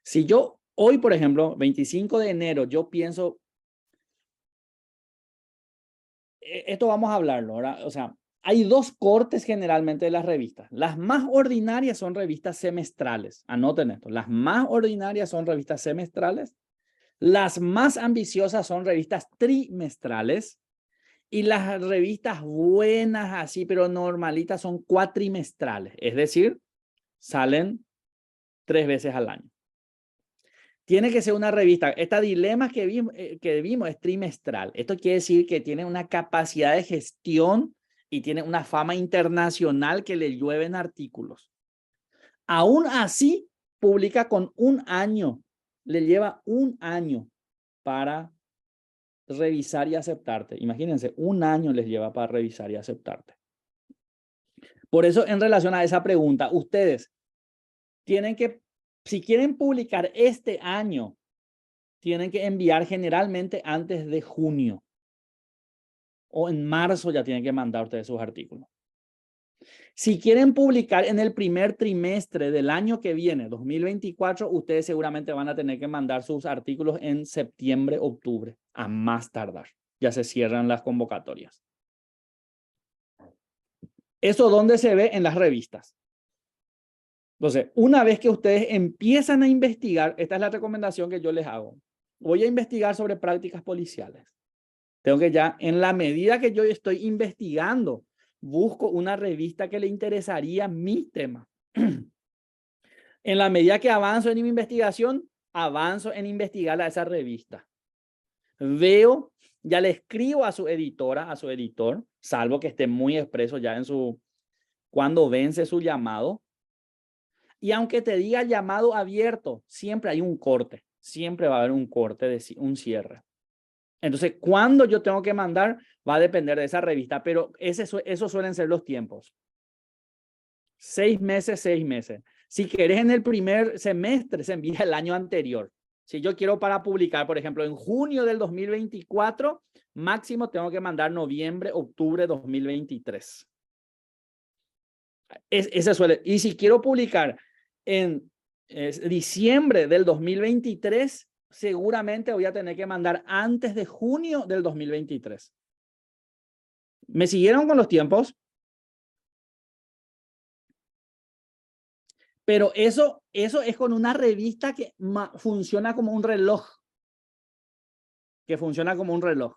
Si yo hoy, por ejemplo, 25 de enero, yo pienso, esto vamos a hablarlo, ¿verdad? O sea, hay dos cortes generalmente de las revistas. Las más ordinarias son revistas semestrales. Anoten esto. Las más ordinarias son revistas semestrales. Las más ambiciosas son revistas trimestrales. Y las revistas buenas, así, pero normalitas, son cuatrimestrales. Es decir, salen 3 veces al año. Tiene que ser una revista. Esta dilema que vimos es trimestral. Esto quiere decir que tiene una capacidad de gestión y tiene una fama internacional que le llueven artículos. Aún así, publica con 1 año. Le lleva 1 año para revisar y aceptarte. Imagínense, 1 año les lleva para revisar y aceptarte. Por eso, en relación a esa pregunta, ustedes tienen que, si quieren publicar este año, tienen que enviar generalmente antes de junio. O en marzo ya tienen que mandar ustedes sus artículos. Si quieren publicar en el primer trimestre del año que viene, 2024, ustedes seguramente van a tener que mandar sus artículos en septiembre, octubre, a más tardar. Ya se cierran las convocatorias. ¿Eso dónde se ve? En las revistas. Entonces, una vez que ustedes empiezan a investigar, esta es la recomendación que yo les hago. Voy a investigar sobre prácticas policiales. Tengo que ya, en la medida que yo estoy investigando, busco una revista que le interesaría mi tema. En la medida que avanzo en mi investigación, avanzo en investigar a esa revista. Veo, ya le escribo a su editora, a su editor, salvo que esté muy expreso ya en su, cuando vence su llamado. Y aunque te diga llamado abierto, siempre hay un corte. Siempre va a haber un corte, un cierre. Entonces, cuando yo tengo que mandar, va a depender de esa revista, pero esos suelen ser los tiempos. 6 meses, 6 meses. Si querés en el primer semestre, se envía el año anterior. Si yo quiero para publicar, por ejemplo, en junio del 2024, máximo tengo que mandar noviembre, octubre 2023. Ese suele. Y si quiero publicar en diciembre del 2023, seguramente voy a tener que mandar antes de junio del 2023. ¿Me siguieron con los tiempos? Pero eso es con una revista que funciona como un reloj. Que funciona como un reloj.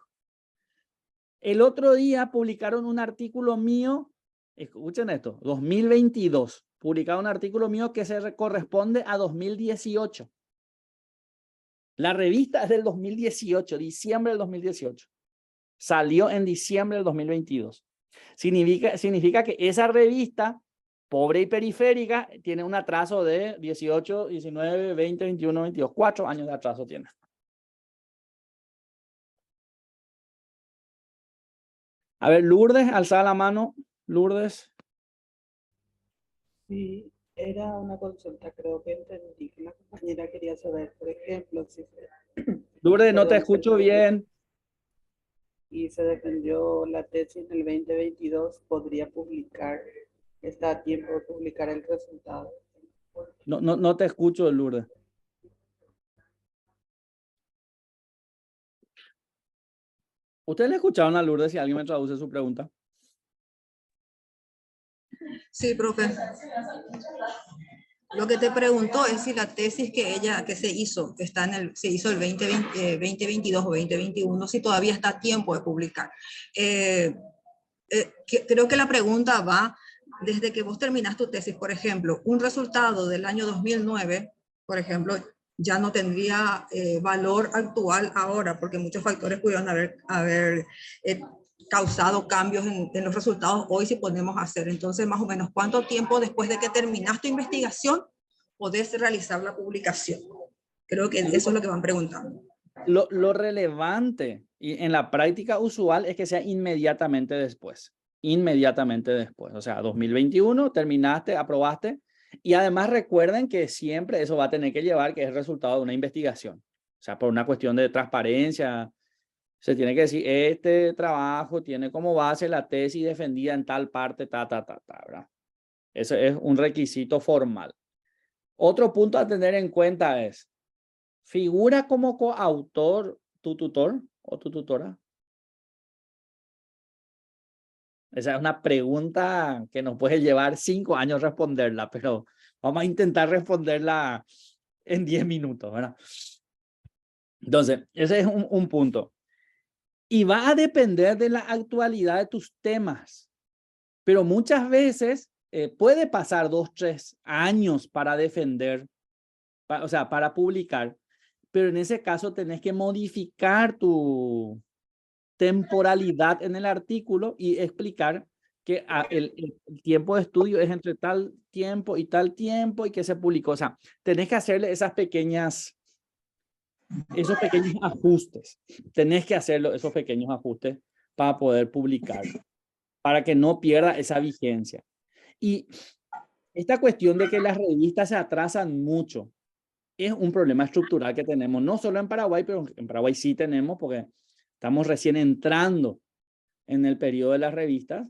El otro día publicaron un artículo mío, escuchen esto, 2022. Publicaron un artículo mío que se corresponde a 2018. La revista es del 2018, diciembre del 2018. Salió en diciembre del 2022. Significa que esa revista, pobre y periférica, tiene un atraso de 18, 19, 20, 21, 22. 4 años de atraso tiene. A ver, Lourdes, alza la mano. Lourdes. Sí, era una consulta, creo que entendí que la compañera quería saber, por ejemplo, si Lourdes, no te escucho bien. Y se defendió la tesis en el 2022, ¿podría publicar? ¿Está a tiempo de publicar el resultado? No te escucho, Lourdes. ¿Ustedes le escucharon a Lourdes si alguien me traduce su pregunta? Sí, profe. Lo que te preguntó es si la tesis que se hizo, se hizo el 2022 o 2021, si todavía está a tiempo de publicar. Creo que la pregunta va desde que vos terminás tu tesis, por ejemplo, un resultado del año 2009, por ejemplo, ya no tendría valor actual ahora, porque muchos factores pudieron haber causado cambios en los resultados hoy si podemos hacer. Entonces, más o menos, ¿cuánto tiempo después de que terminas tu investigación podés realizar la publicación? Creo que eso es lo que van preguntando. Lo relevante y en la práctica usual es que sea inmediatamente después. Inmediatamente después. O sea, 2021, terminaste, aprobaste. Y además recuerden que siempre eso va a tener que llevar que es el resultado de una investigación. O sea, por una cuestión de transparencia, se tiene que decir, este trabajo tiene como base la tesis defendida en tal parte, ¿verdad? Ese es un requisito formal. Otro punto a tener en cuenta es, ¿figura como coautor tu tutor o tu tutora? Esa es una pregunta que nos puede llevar 5 años responderla, pero vamos a intentar responderla en 10 minutos, ¿verdad? Entonces, ese es un punto. Y va a depender de la actualidad de tus temas. Pero muchas veces puede pasar 2, 3 años para defender, o sea, para publicar. Pero en ese caso tenés que modificar tu temporalidad en el artículo y explicar que el tiempo de estudio es entre tal tiempo y tal tiempo y que se publicó. O sea, tenés que hacerle esos pequeños ajustes. Tenés que hacerlo, esos pequeños ajustes para poder publicar, para que no pierda esa vigencia. Y esta cuestión de que las revistas se atrasan mucho es un problema estructural que tenemos, no solo en Paraguay, pero en Paraguay sí tenemos, porque estamos recién entrando en el periodo de las revistas.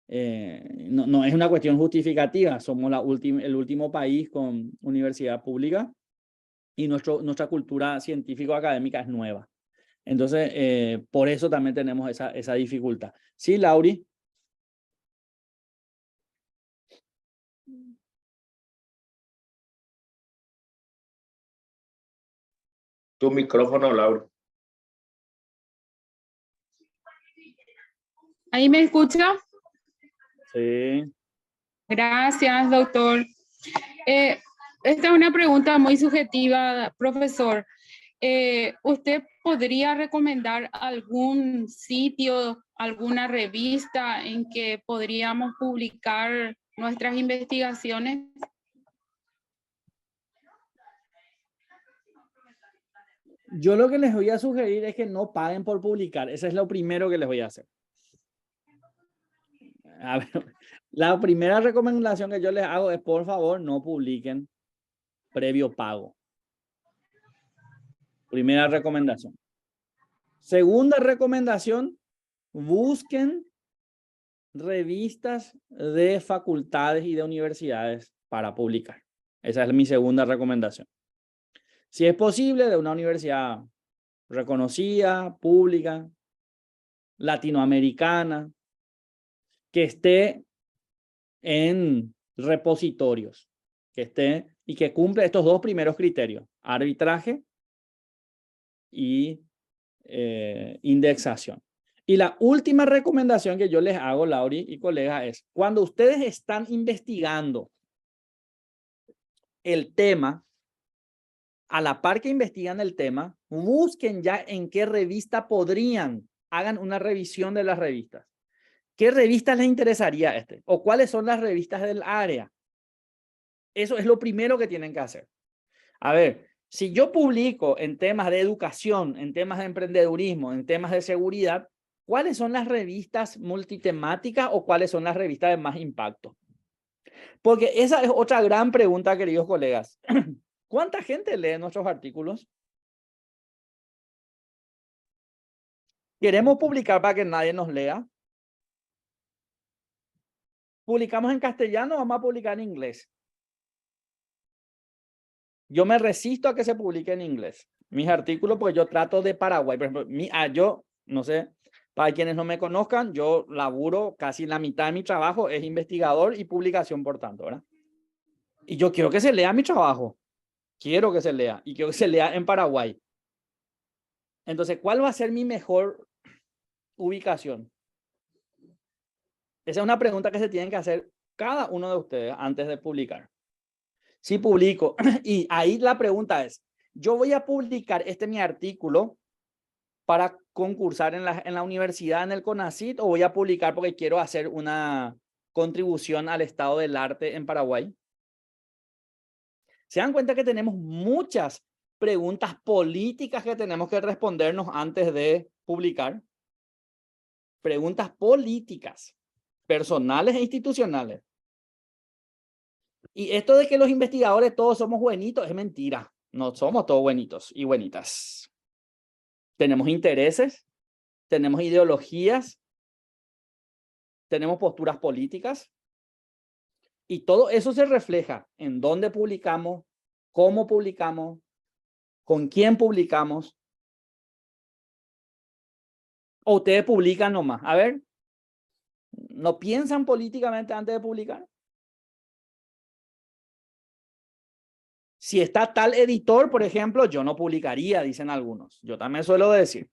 No es una cuestión justificativa, somos el último país con universidad pública y nuestra cultura científico-académica es nueva. Entonces, por eso también tenemos esa dificultad. Sí, Lauri. Tu micrófono, Laura. ¿Ahí me escucha? Sí. Gracias, doctor. Esta es una pregunta muy subjetiva, profesor. ¿Usted podría recomendar algún sitio, alguna revista en que podríamos publicar nuestras investigaciones? Yo lo que les voy a sugerir es que no paguen por publicar. Eso es lo primero que les voy a hacer. A ver, la primera recomendación que yo les hago es, por favor, no publiquen previo pago. Primera recomendación. Segunda recomendación, busquen revistas de facultades y de universidades para publicar. Esa es mi segunda recomendación. Si es posible, de una universidad reconocida, pública, latinoamericana, que esté en repositorios, que esté y que cumple estos 2 primeros criterios, arbitraje y indexación. Y la última recomendación que yo les hago, Lauri y colegas, es cuando ustedes están investigando el tema, a la par que investigan el tema, busquen ya en qué revista hagan una revisión de las revistas. ¿Qué revistas les interesaría este? ¿O cuáles son las revistas del área? Eso es lo primero que tienen que hacer. A ver, si yo publico en temas de educación, en temas de emprendedurismo, en temas de seguridad, ¿cuáles son las revistas multitemáticas o cuáles son las revistas de más impacto? Porque esa es otra gran pregunta, queridos colegas. ¿Cuánta gente lee nuestros artículos? ¿Queremos publicar para que nadie nos lea? ¿Publicamos en castellano o vamos a publicar en inglés? Yo me resisto a que se publique en inglés. Mis artículos, pues yo trato de Paraguay. Por ejemplo, yo, no sé, para quienes no me conozcan, yo laburo casi la mitad de mi trabajo, es investigador y publicación, por tanto, ¿verdad? Y yo quiero que se lea mi trabajo. Quiero que se lea y quiero que se lea en Paraguay. Entonces, ¿cuál va a ser mi mejor ubicación? Esa es una pregunta que se tienen que hacer cada uno de ustedes antes de publicar. Si publico, y ahí la pregunta es, yo voy a publicar mi artículo para concursar en la universidad, en el CONACYT, o voy a publicar porque quiero hacer una contribución al estado del arte en Paraguay. ¿Se dan cuenta que tenemos muchas preguntas políticas que tenemos que respondernos antes de publicar? Preguntas políticas, personales e institucionales. Y esto de que los investigadores todos somos buenitos es mentira. No somos todos buenitos y buenitas. Tenemos intereses, tenemos ideologías, tenemos posturas políticas. Y todo eso se refleja en dónde publicamos, cómo publicamos, con quién publicamos. O ustedes publican nomás. A ver, ¿no piensan políticamente antes de publicar? Si está tal editor, por ejemplo, yo no publicaría, dicen algunos. Yo también suelo decir.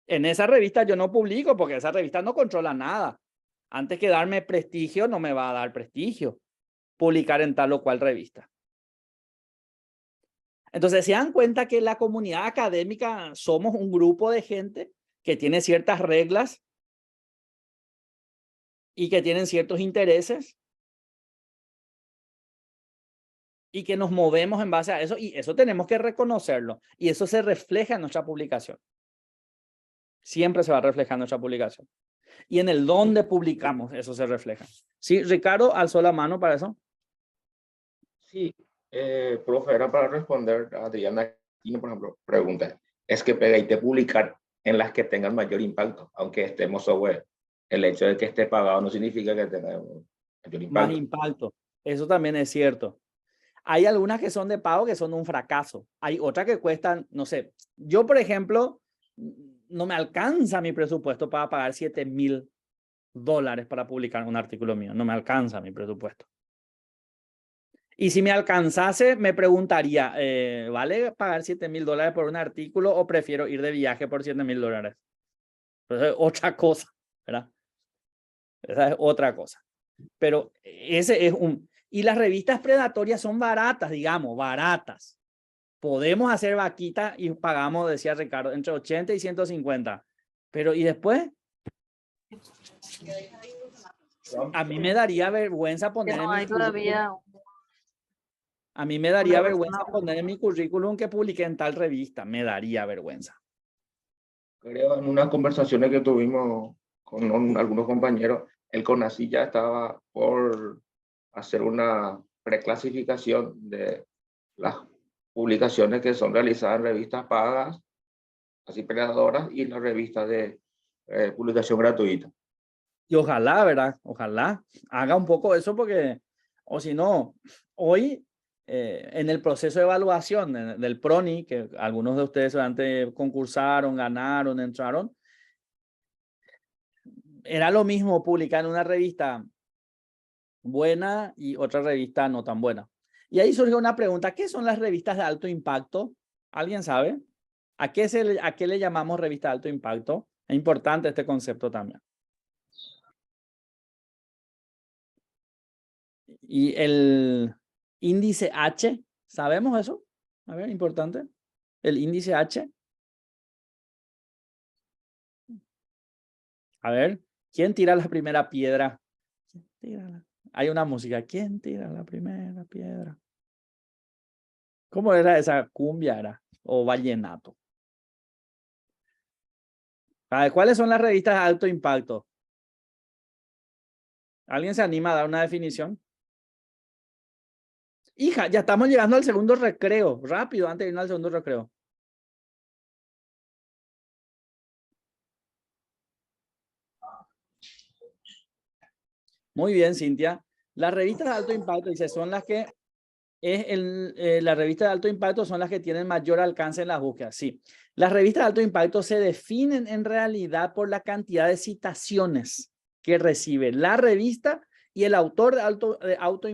En esa revista yo no publico porque esa revista no controla nada. Antes que darme prestigio, no me va a dar prestigio publicar en tal o cual revista. Entonces, se dan cuenta que la comunidad académica somos un grupo de gente que tiene ciertas reglas y que tienen ciertos intereses y que nos movemos en base a eso, y eso tenemos que reconocerlo, y eso se refleja en nuestra publicación. Siempre se va a reflejar en nuestra publicación. Y en el dónde publicamos, eso se refleja. Sí, Ricardo, alzó la mano para eso. Sí, profe, era para responder a Adriana, por ejemplo, pregunta, ¿es que pegué publicar en las que tengan mayor impacto, aunque estemos software? El hecho de que esté pagado no significa que tenga mayor impacto. Más impacto, eso también es cierto. Hay algunas que son de pago que son un fracaso. Hay otras que cuestan, no sé, yo por ejemplo, no me alcanza mi presupuesto para pagar $7,000 para publicar un artículo mío. No me alcanza mi presupuesto. Y si me alcanzase, me preguntaría, ¿vale pagar $7,000 por un artículo o prefiero ir de viaje por $7,000? Pues es otra cosa, ¿verdad? Esa es otra cosa. Pero ese es un... Y las revistas predatorias son baratas, digamos, baratas. Podemos hacer vaquita y pagamos, decía Ricardo, entre 80 y 150. Pero ¿y después? A mí me daría vergüenza poner en mi currículum. A mí me daría vergüenza poner en mi currículum que publiqué en tal revista. Me daría vergüenza. Creo en unas conversaciones que tuvimos con algunos compañeros, el CONACYT ya estaba por hacer una preclasificación de las publicaciones que son realizadas en revistas pagas, así predadoras, y las revistas de publicación gratuita. Y ojalá, ¿verdad? Ojalá haga un poco eso porque, o si no, hoy en el proceso de evaluación del PRONI, que algunos de ustedes antes concursaron, ganaron, entraron, era lo mismo publicar en una revista buena y otra revista no tan buena. Y ahí surge una pregunta, ¿qué son las revistas de alto impacto? ¿Alguien sabe? ¿A qué le llamamos revista de alto impacto? Es importante este concepto también. Y el índice H, ¿sabemos eso? A ver, importante. El índice H. A ver, ¿quién tira la primera piedra? Hay una música. ¿Quién tira la primera piedra? ¿Cómo era esa cumbia? Era o vallenato. A ver, ¿cuáles son las revistas de alto impacto? ¿Alguien se anima a dar una definición? Hija, ya estamos llegando al segundo recreo. Rápido, antes de irnos al segundo recreo. Muy bien, Cintia. Las revistas de alto impacto, dice, son las que las revistas de alto impacto son las que tienen mayor alcance en las búsquedas. Sí, las revistas de alto impacto se definen en realidad por la cantidad de citaciones que recibe la revista, y el autor de alto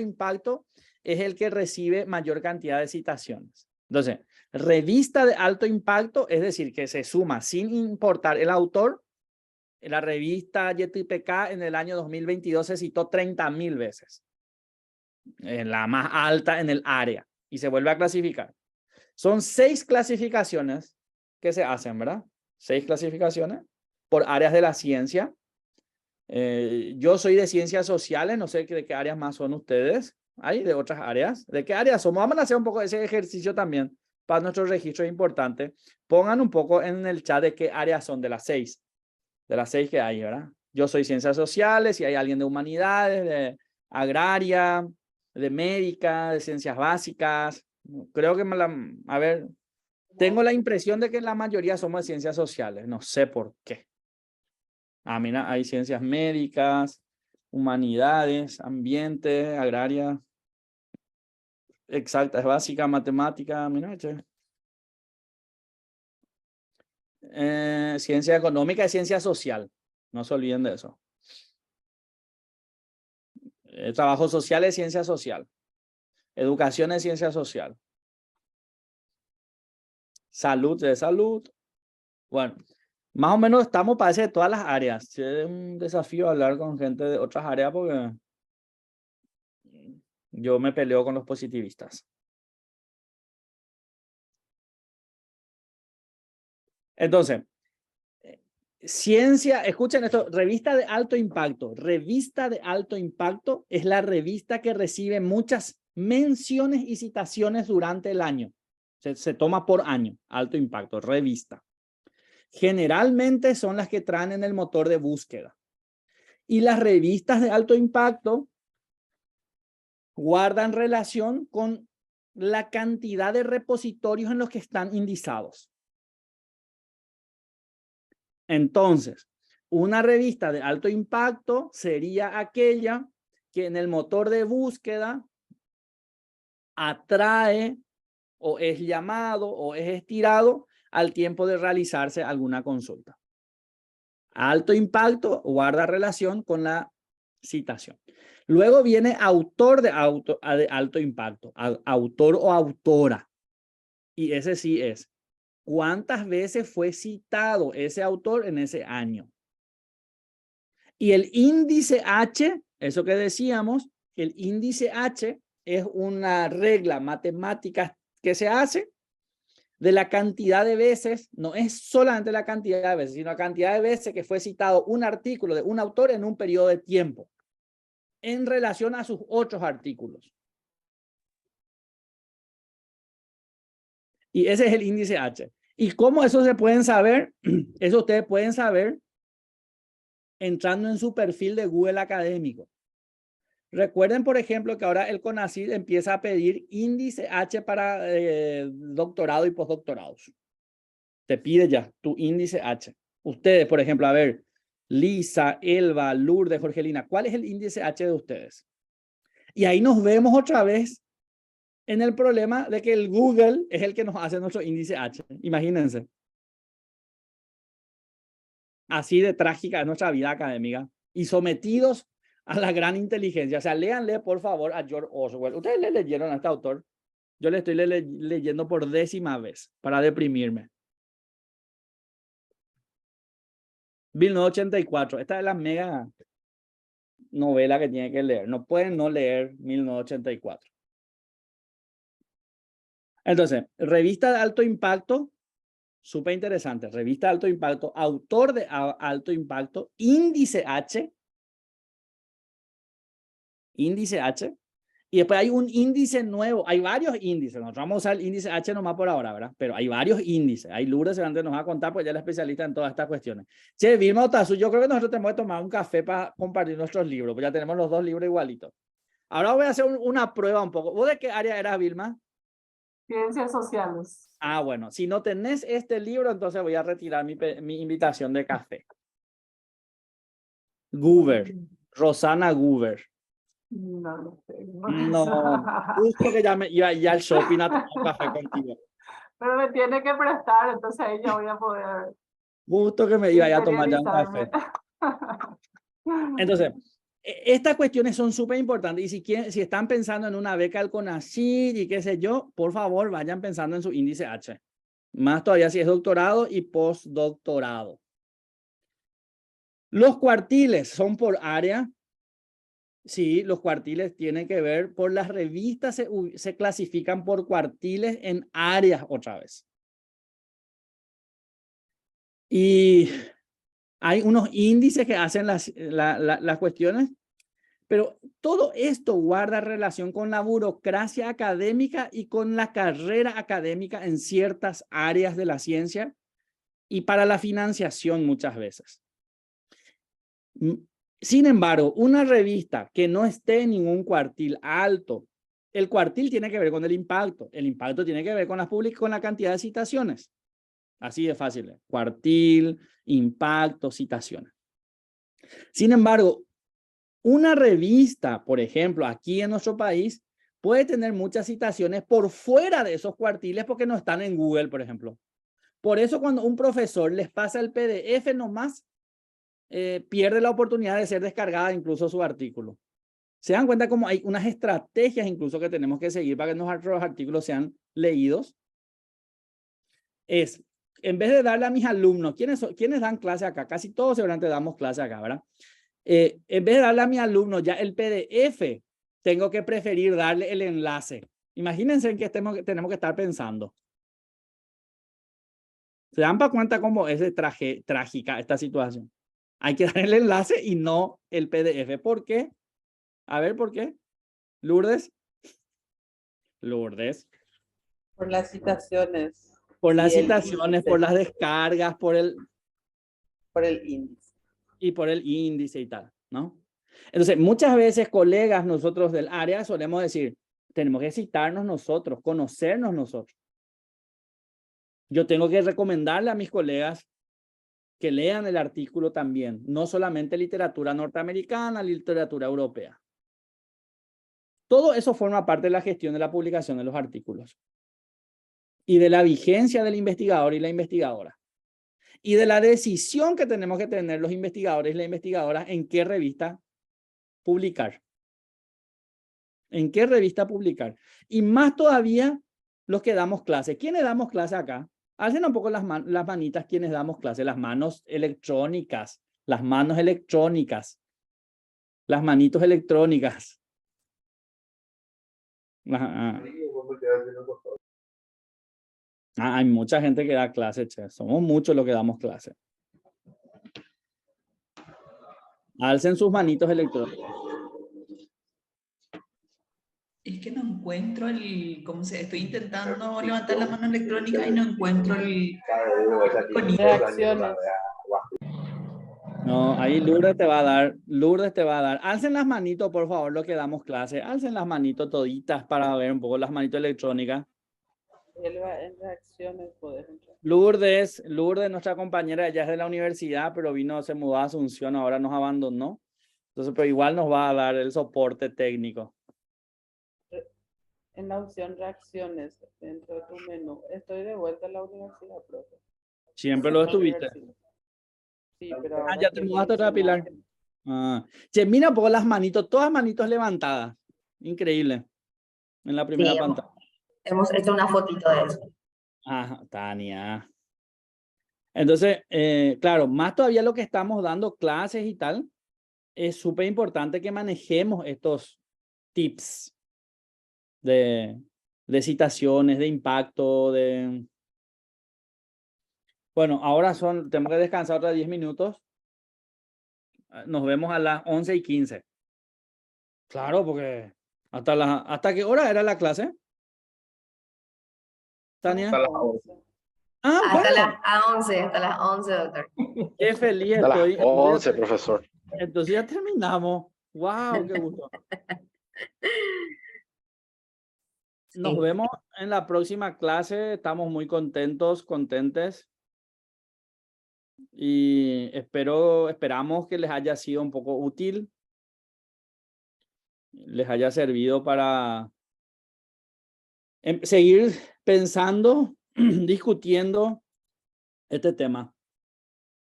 impacto es el que recibe mayor cantidad de citaciones. Entonces, revista de alto impacto, es decir, que se suma sin importar el autor. En la revista JTPK en el año 2022 se citó 30,000 veces. La más alta en el área. y se vuelve a clasificar. Son 6 clasificaciones que se hacen, ¿verdad? 6 clasificaciones por áreas de la ciencia. Yo soy de ciencias sociales, no sé de qué áreas más son ustedes. ¿Hay de otras áreas? ¿De qué áreas somos? Vamos a hacer un poco ese ejercicio también para nuestro registro, es importante. Pongan un poco en el chat de qué áreas son de las 6. De las 6 que hay, ¿verdad? Yo soy ciencias sociales, si hay alguien de humanidades, de agraria, de médica, de ciencias básicas. Creo que, a ver, tengo la impresión de que la mayoría somos de ciencias sociales, no sé por qué. Ah, mira, hay ciencias médicas, humanidades, ambiente, agraria, exactas, básica, matemática, mira, che. Ciencia económica y ciencia social, no se olviden de eso. Trabajo social es ciencia social. Educación es ciencia social. Salud es salud. Bueno, más o menos estamos para de todas las áreas. Es un desafío hablar con gente de otras áreas porque yo me peleo con los positivistas. Entonces, ciencia, escuchen esto, revista de alto impacto. Revista de alto impacto es la revista que recibe muchas menciones y citaciones durante el año. Se toma por año, alto impacto, revista. Generalmente son las que traen en el motor de búsqueda. Y las revistas de alto impacto guardan relación con la cantidad de repositorios en los que están indizados. Entonces, una revista de alto impacto sería aquella que en el motor de búsqueda atrae o es llamado o es estirado al tiempo de realizarse alguna consulta. Alto impacto guarda relación con la citación. Luego viene autor de alto impacto, autor o autora. Y ese sí es. ¿Cuántas veces fue citado ese autor en ese año? Y el índice H, eso que decíamos, el índice H es una regla matemática que se hace de la cantidad de veces, no es solamente la cantidad de veces, sino la cantidad de veces que fue citado un artículo de un autor en un periodo de tiempo en relación a sus otros artículos. Y ese es el índice H. ¿Y cómo eso se pueden saber? Eso ustedes pueden saber entrando en su perfil de Google Académico. Recuerden, por ejemplo, que ahora el CONACYT empieza a pedir índice H para doctorado y postdoctorados. Te pide ya tu índice H. Ustedes, por ejemplo, a ver, Lisa, Elba, Lourdes, Jorgelina, ¿cuál es el índice H de ustedes? Y ahí nos vemos otra vez en el problema de que el Google es el que nos hace nuestro índice H. Imagínense. Así de trágica es nuestra vida académica. Y sometidos a la gran inteligencia. O sea, léanle por favor a George Orwell. Ustedes le leyeron a este autor. Yo le estoy leyendo por 10ª vez para deprimirme. 1984. Esta es la mega novela que tiene que leer. No pueden no leer 1984. Entonces, revista de alto impacto, súper interesante. Revista de alto impacto, autor de alto impacto, índice H. Índice H. Y después hay un índice nuevo. Hay varios índices. Nosotros vamos a usar el índice H nomás por ahora, ¿verdad? Pero hay varios índices. Hay Lourdes antes nos va a contar, pues ya es la especialista en todas estas cuestiones. Che, Vilma Otazu, yo creo que nosotros tenemos que tomar un café para compartir nuestros libros, pues ya tenemos los 2 libros igualitos. Ahora voy a hacer una prueba un poco. ¿Vos de qué área eras, Vilma? Ciencias sociales. Ah, bueno, si no tenés este libro, entonces voy a retirar mi invitación de café. Goober, Rosana Goober. No lo tengo. No, justo que ya me iba ya al shopping a tomar un café contigo. Pero me tiene que prestar, entonces ahí ya voy a poder. Justo que me iba ya a tomar ya un café. Entonces, estas cuestiones son súper importantes y si están pensando en una beca del CONACYT y qué sé yo, por favor vayan pensando en su índice H. Más todavía si es doctorado y postdoctorado. Los cuartiles son por área. Sí, los cuartiles tienen que ver por las revistas, se clasifican por cuartiles en áreas otra vez. Y hay unos índices que hacen las cuestiones, pero todo esto guarda relación con la burocracia académica y con la carrera académica en ciertas áreas de la ciencia y para la financiación muchas veces. Sin embargo, una revista que no esté en ningún cuartil alto, el cuartil tiene que ver con el impacto tiene que ver con la cantidad de citaciones. Así de fácil, cuartil, impacto, citaciones. Sin embargo, una revista, por ejemplo, aquí en nuestro país, puede tener muchas citaciones por fuera de esos cuartiles porque no están en Google, por ejemplo. Por eso cuando un profesor les pasa el PDF nomás, pierde la oportunidad de ser descargada incluso su artículo. ¿Se dan cuenta cómo hay unas estrategias incluso que tenemos que seguir para que nuestros artículos sean leídos? Es, en vez de darle a mis alumnos, ¿quiénes dan clase acá? Casi todos seguramente damos clase acá, ¿verdad? En vez de darle a mis alumnos ya el PDF, tengo que preferir darle el enlace. Imagínense en qué tenemos que estar pensando. ¿Se dan para cuenta cómo es trágica esta situación? Hay que dar el enlace y no el PDF. ¿Por qué? A ver, ¿por qué? Lourdes. Lourdes. Por las citaciones. Por las Y el citaciones, índice. por las descargas, por el índice. Y por el índice y tal, ¿no? Entonces, muchas veces, colegas, nosotros del área, solemos decir, tenemos que citarnos nosotros, conocernos nosotros. Yo tengo que recomendarle a mis colegas que lean el artículo también, no solamente literatura norteamericana, literatura europea. Todo eso forma parte de la gestión de la publicación de los artículos y de la vigencia del investigador y la investigadora y de la decisión que tenemos que tener los investigadores y las investigadoras en qué revista publicar. ¿En qué revista publicar? Y más todavía los que damos clase. ¿Quiénes damos clase acá? Alcen un poco las manitas quienes damos clase, las manos electrónicas, las manos electrónicas, las manitos electrónicas. Hay mucha gente que da clase, che. Somos muchos los que damos clase. Alcen sus manitos electrónicas. Es que no encuentro estoy intentando levantar la mano electrónica y no encuentro el reacciones. No, ahí Lourdes te va a dar. Alcen las manitos, por favor, los que damos clase. Alcen las manitos toditas para ver un poco las manitos electrónicas. En reacciones podés entrar. Lourdes, nuestra compañera, ella es de la universidad, pero se mudó a Asunción, ahora nos abandonó. Entonces, pero igual nos va a dar el soporte técnico. En la opción reacciones, dentro de tu menú. Estoy de vuelta a la universidad, profe. Siempre lo estuviste. Sí, pero ya te mudaste otra, Pilar. Che, mira un poco las manitos, todas manitos levantadas. Increíble. En la primera pantalla. Hemos hecho una fotito de eso. Tania. Entonces, claro, más todavía lo que estamos dando clases y tal, es súper importante que manejemos estos tips de citaciones, de impacto, Bueno, ahora tenemos que descansar otros 10 minutos. Nos vemos a las 11:15. Claro, porque ¿hasta qué hora era la clase? Tania. Hasta las 11. Hasta las 11, doctor. Qué feliz A las estoy. 11, profesor. Entonces ya terminamos. ¡Wow! ¡Qué gusto! Nos vemos en la próxima clase. Estamos muy contentes. Y esperamos que les haya sido un poco útil. Les haya servido para seguir pensando, discutiendo este tema.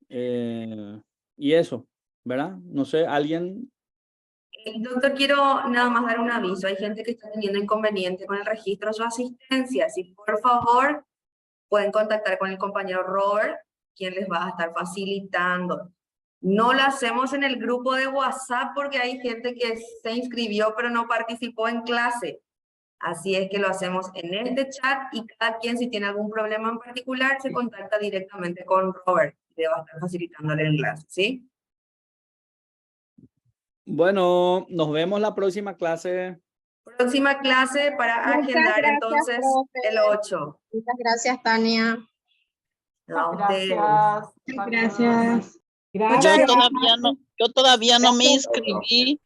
Y eso, ¿verdad? No sé, alguien... Doctor, quiero nada más dar un aviso. Hay gente que está teniendo inconveniente con el registro de su asistencia. Si por favor pueden contactar con el compañero Robert, quien les va a estar facilitando. No lo hacemos en el grupo de WhatsApp porque hay gente que se inscribió pero no participó en clase. Así es que lo hacemos en este chat y cada quien, si tiene algún problema en particular, se contacta directamente con Robert. Le va a estar facilitando el enlace, ¿sí? Bueno, nos vemos la próxima clase. Próxima clase para Muchas agendar gracias, entonces profe. el 8. Muchas gracias, Tania. No, ustedes. Gracias. Gracias. Gracias. Yo todavía no me inscribí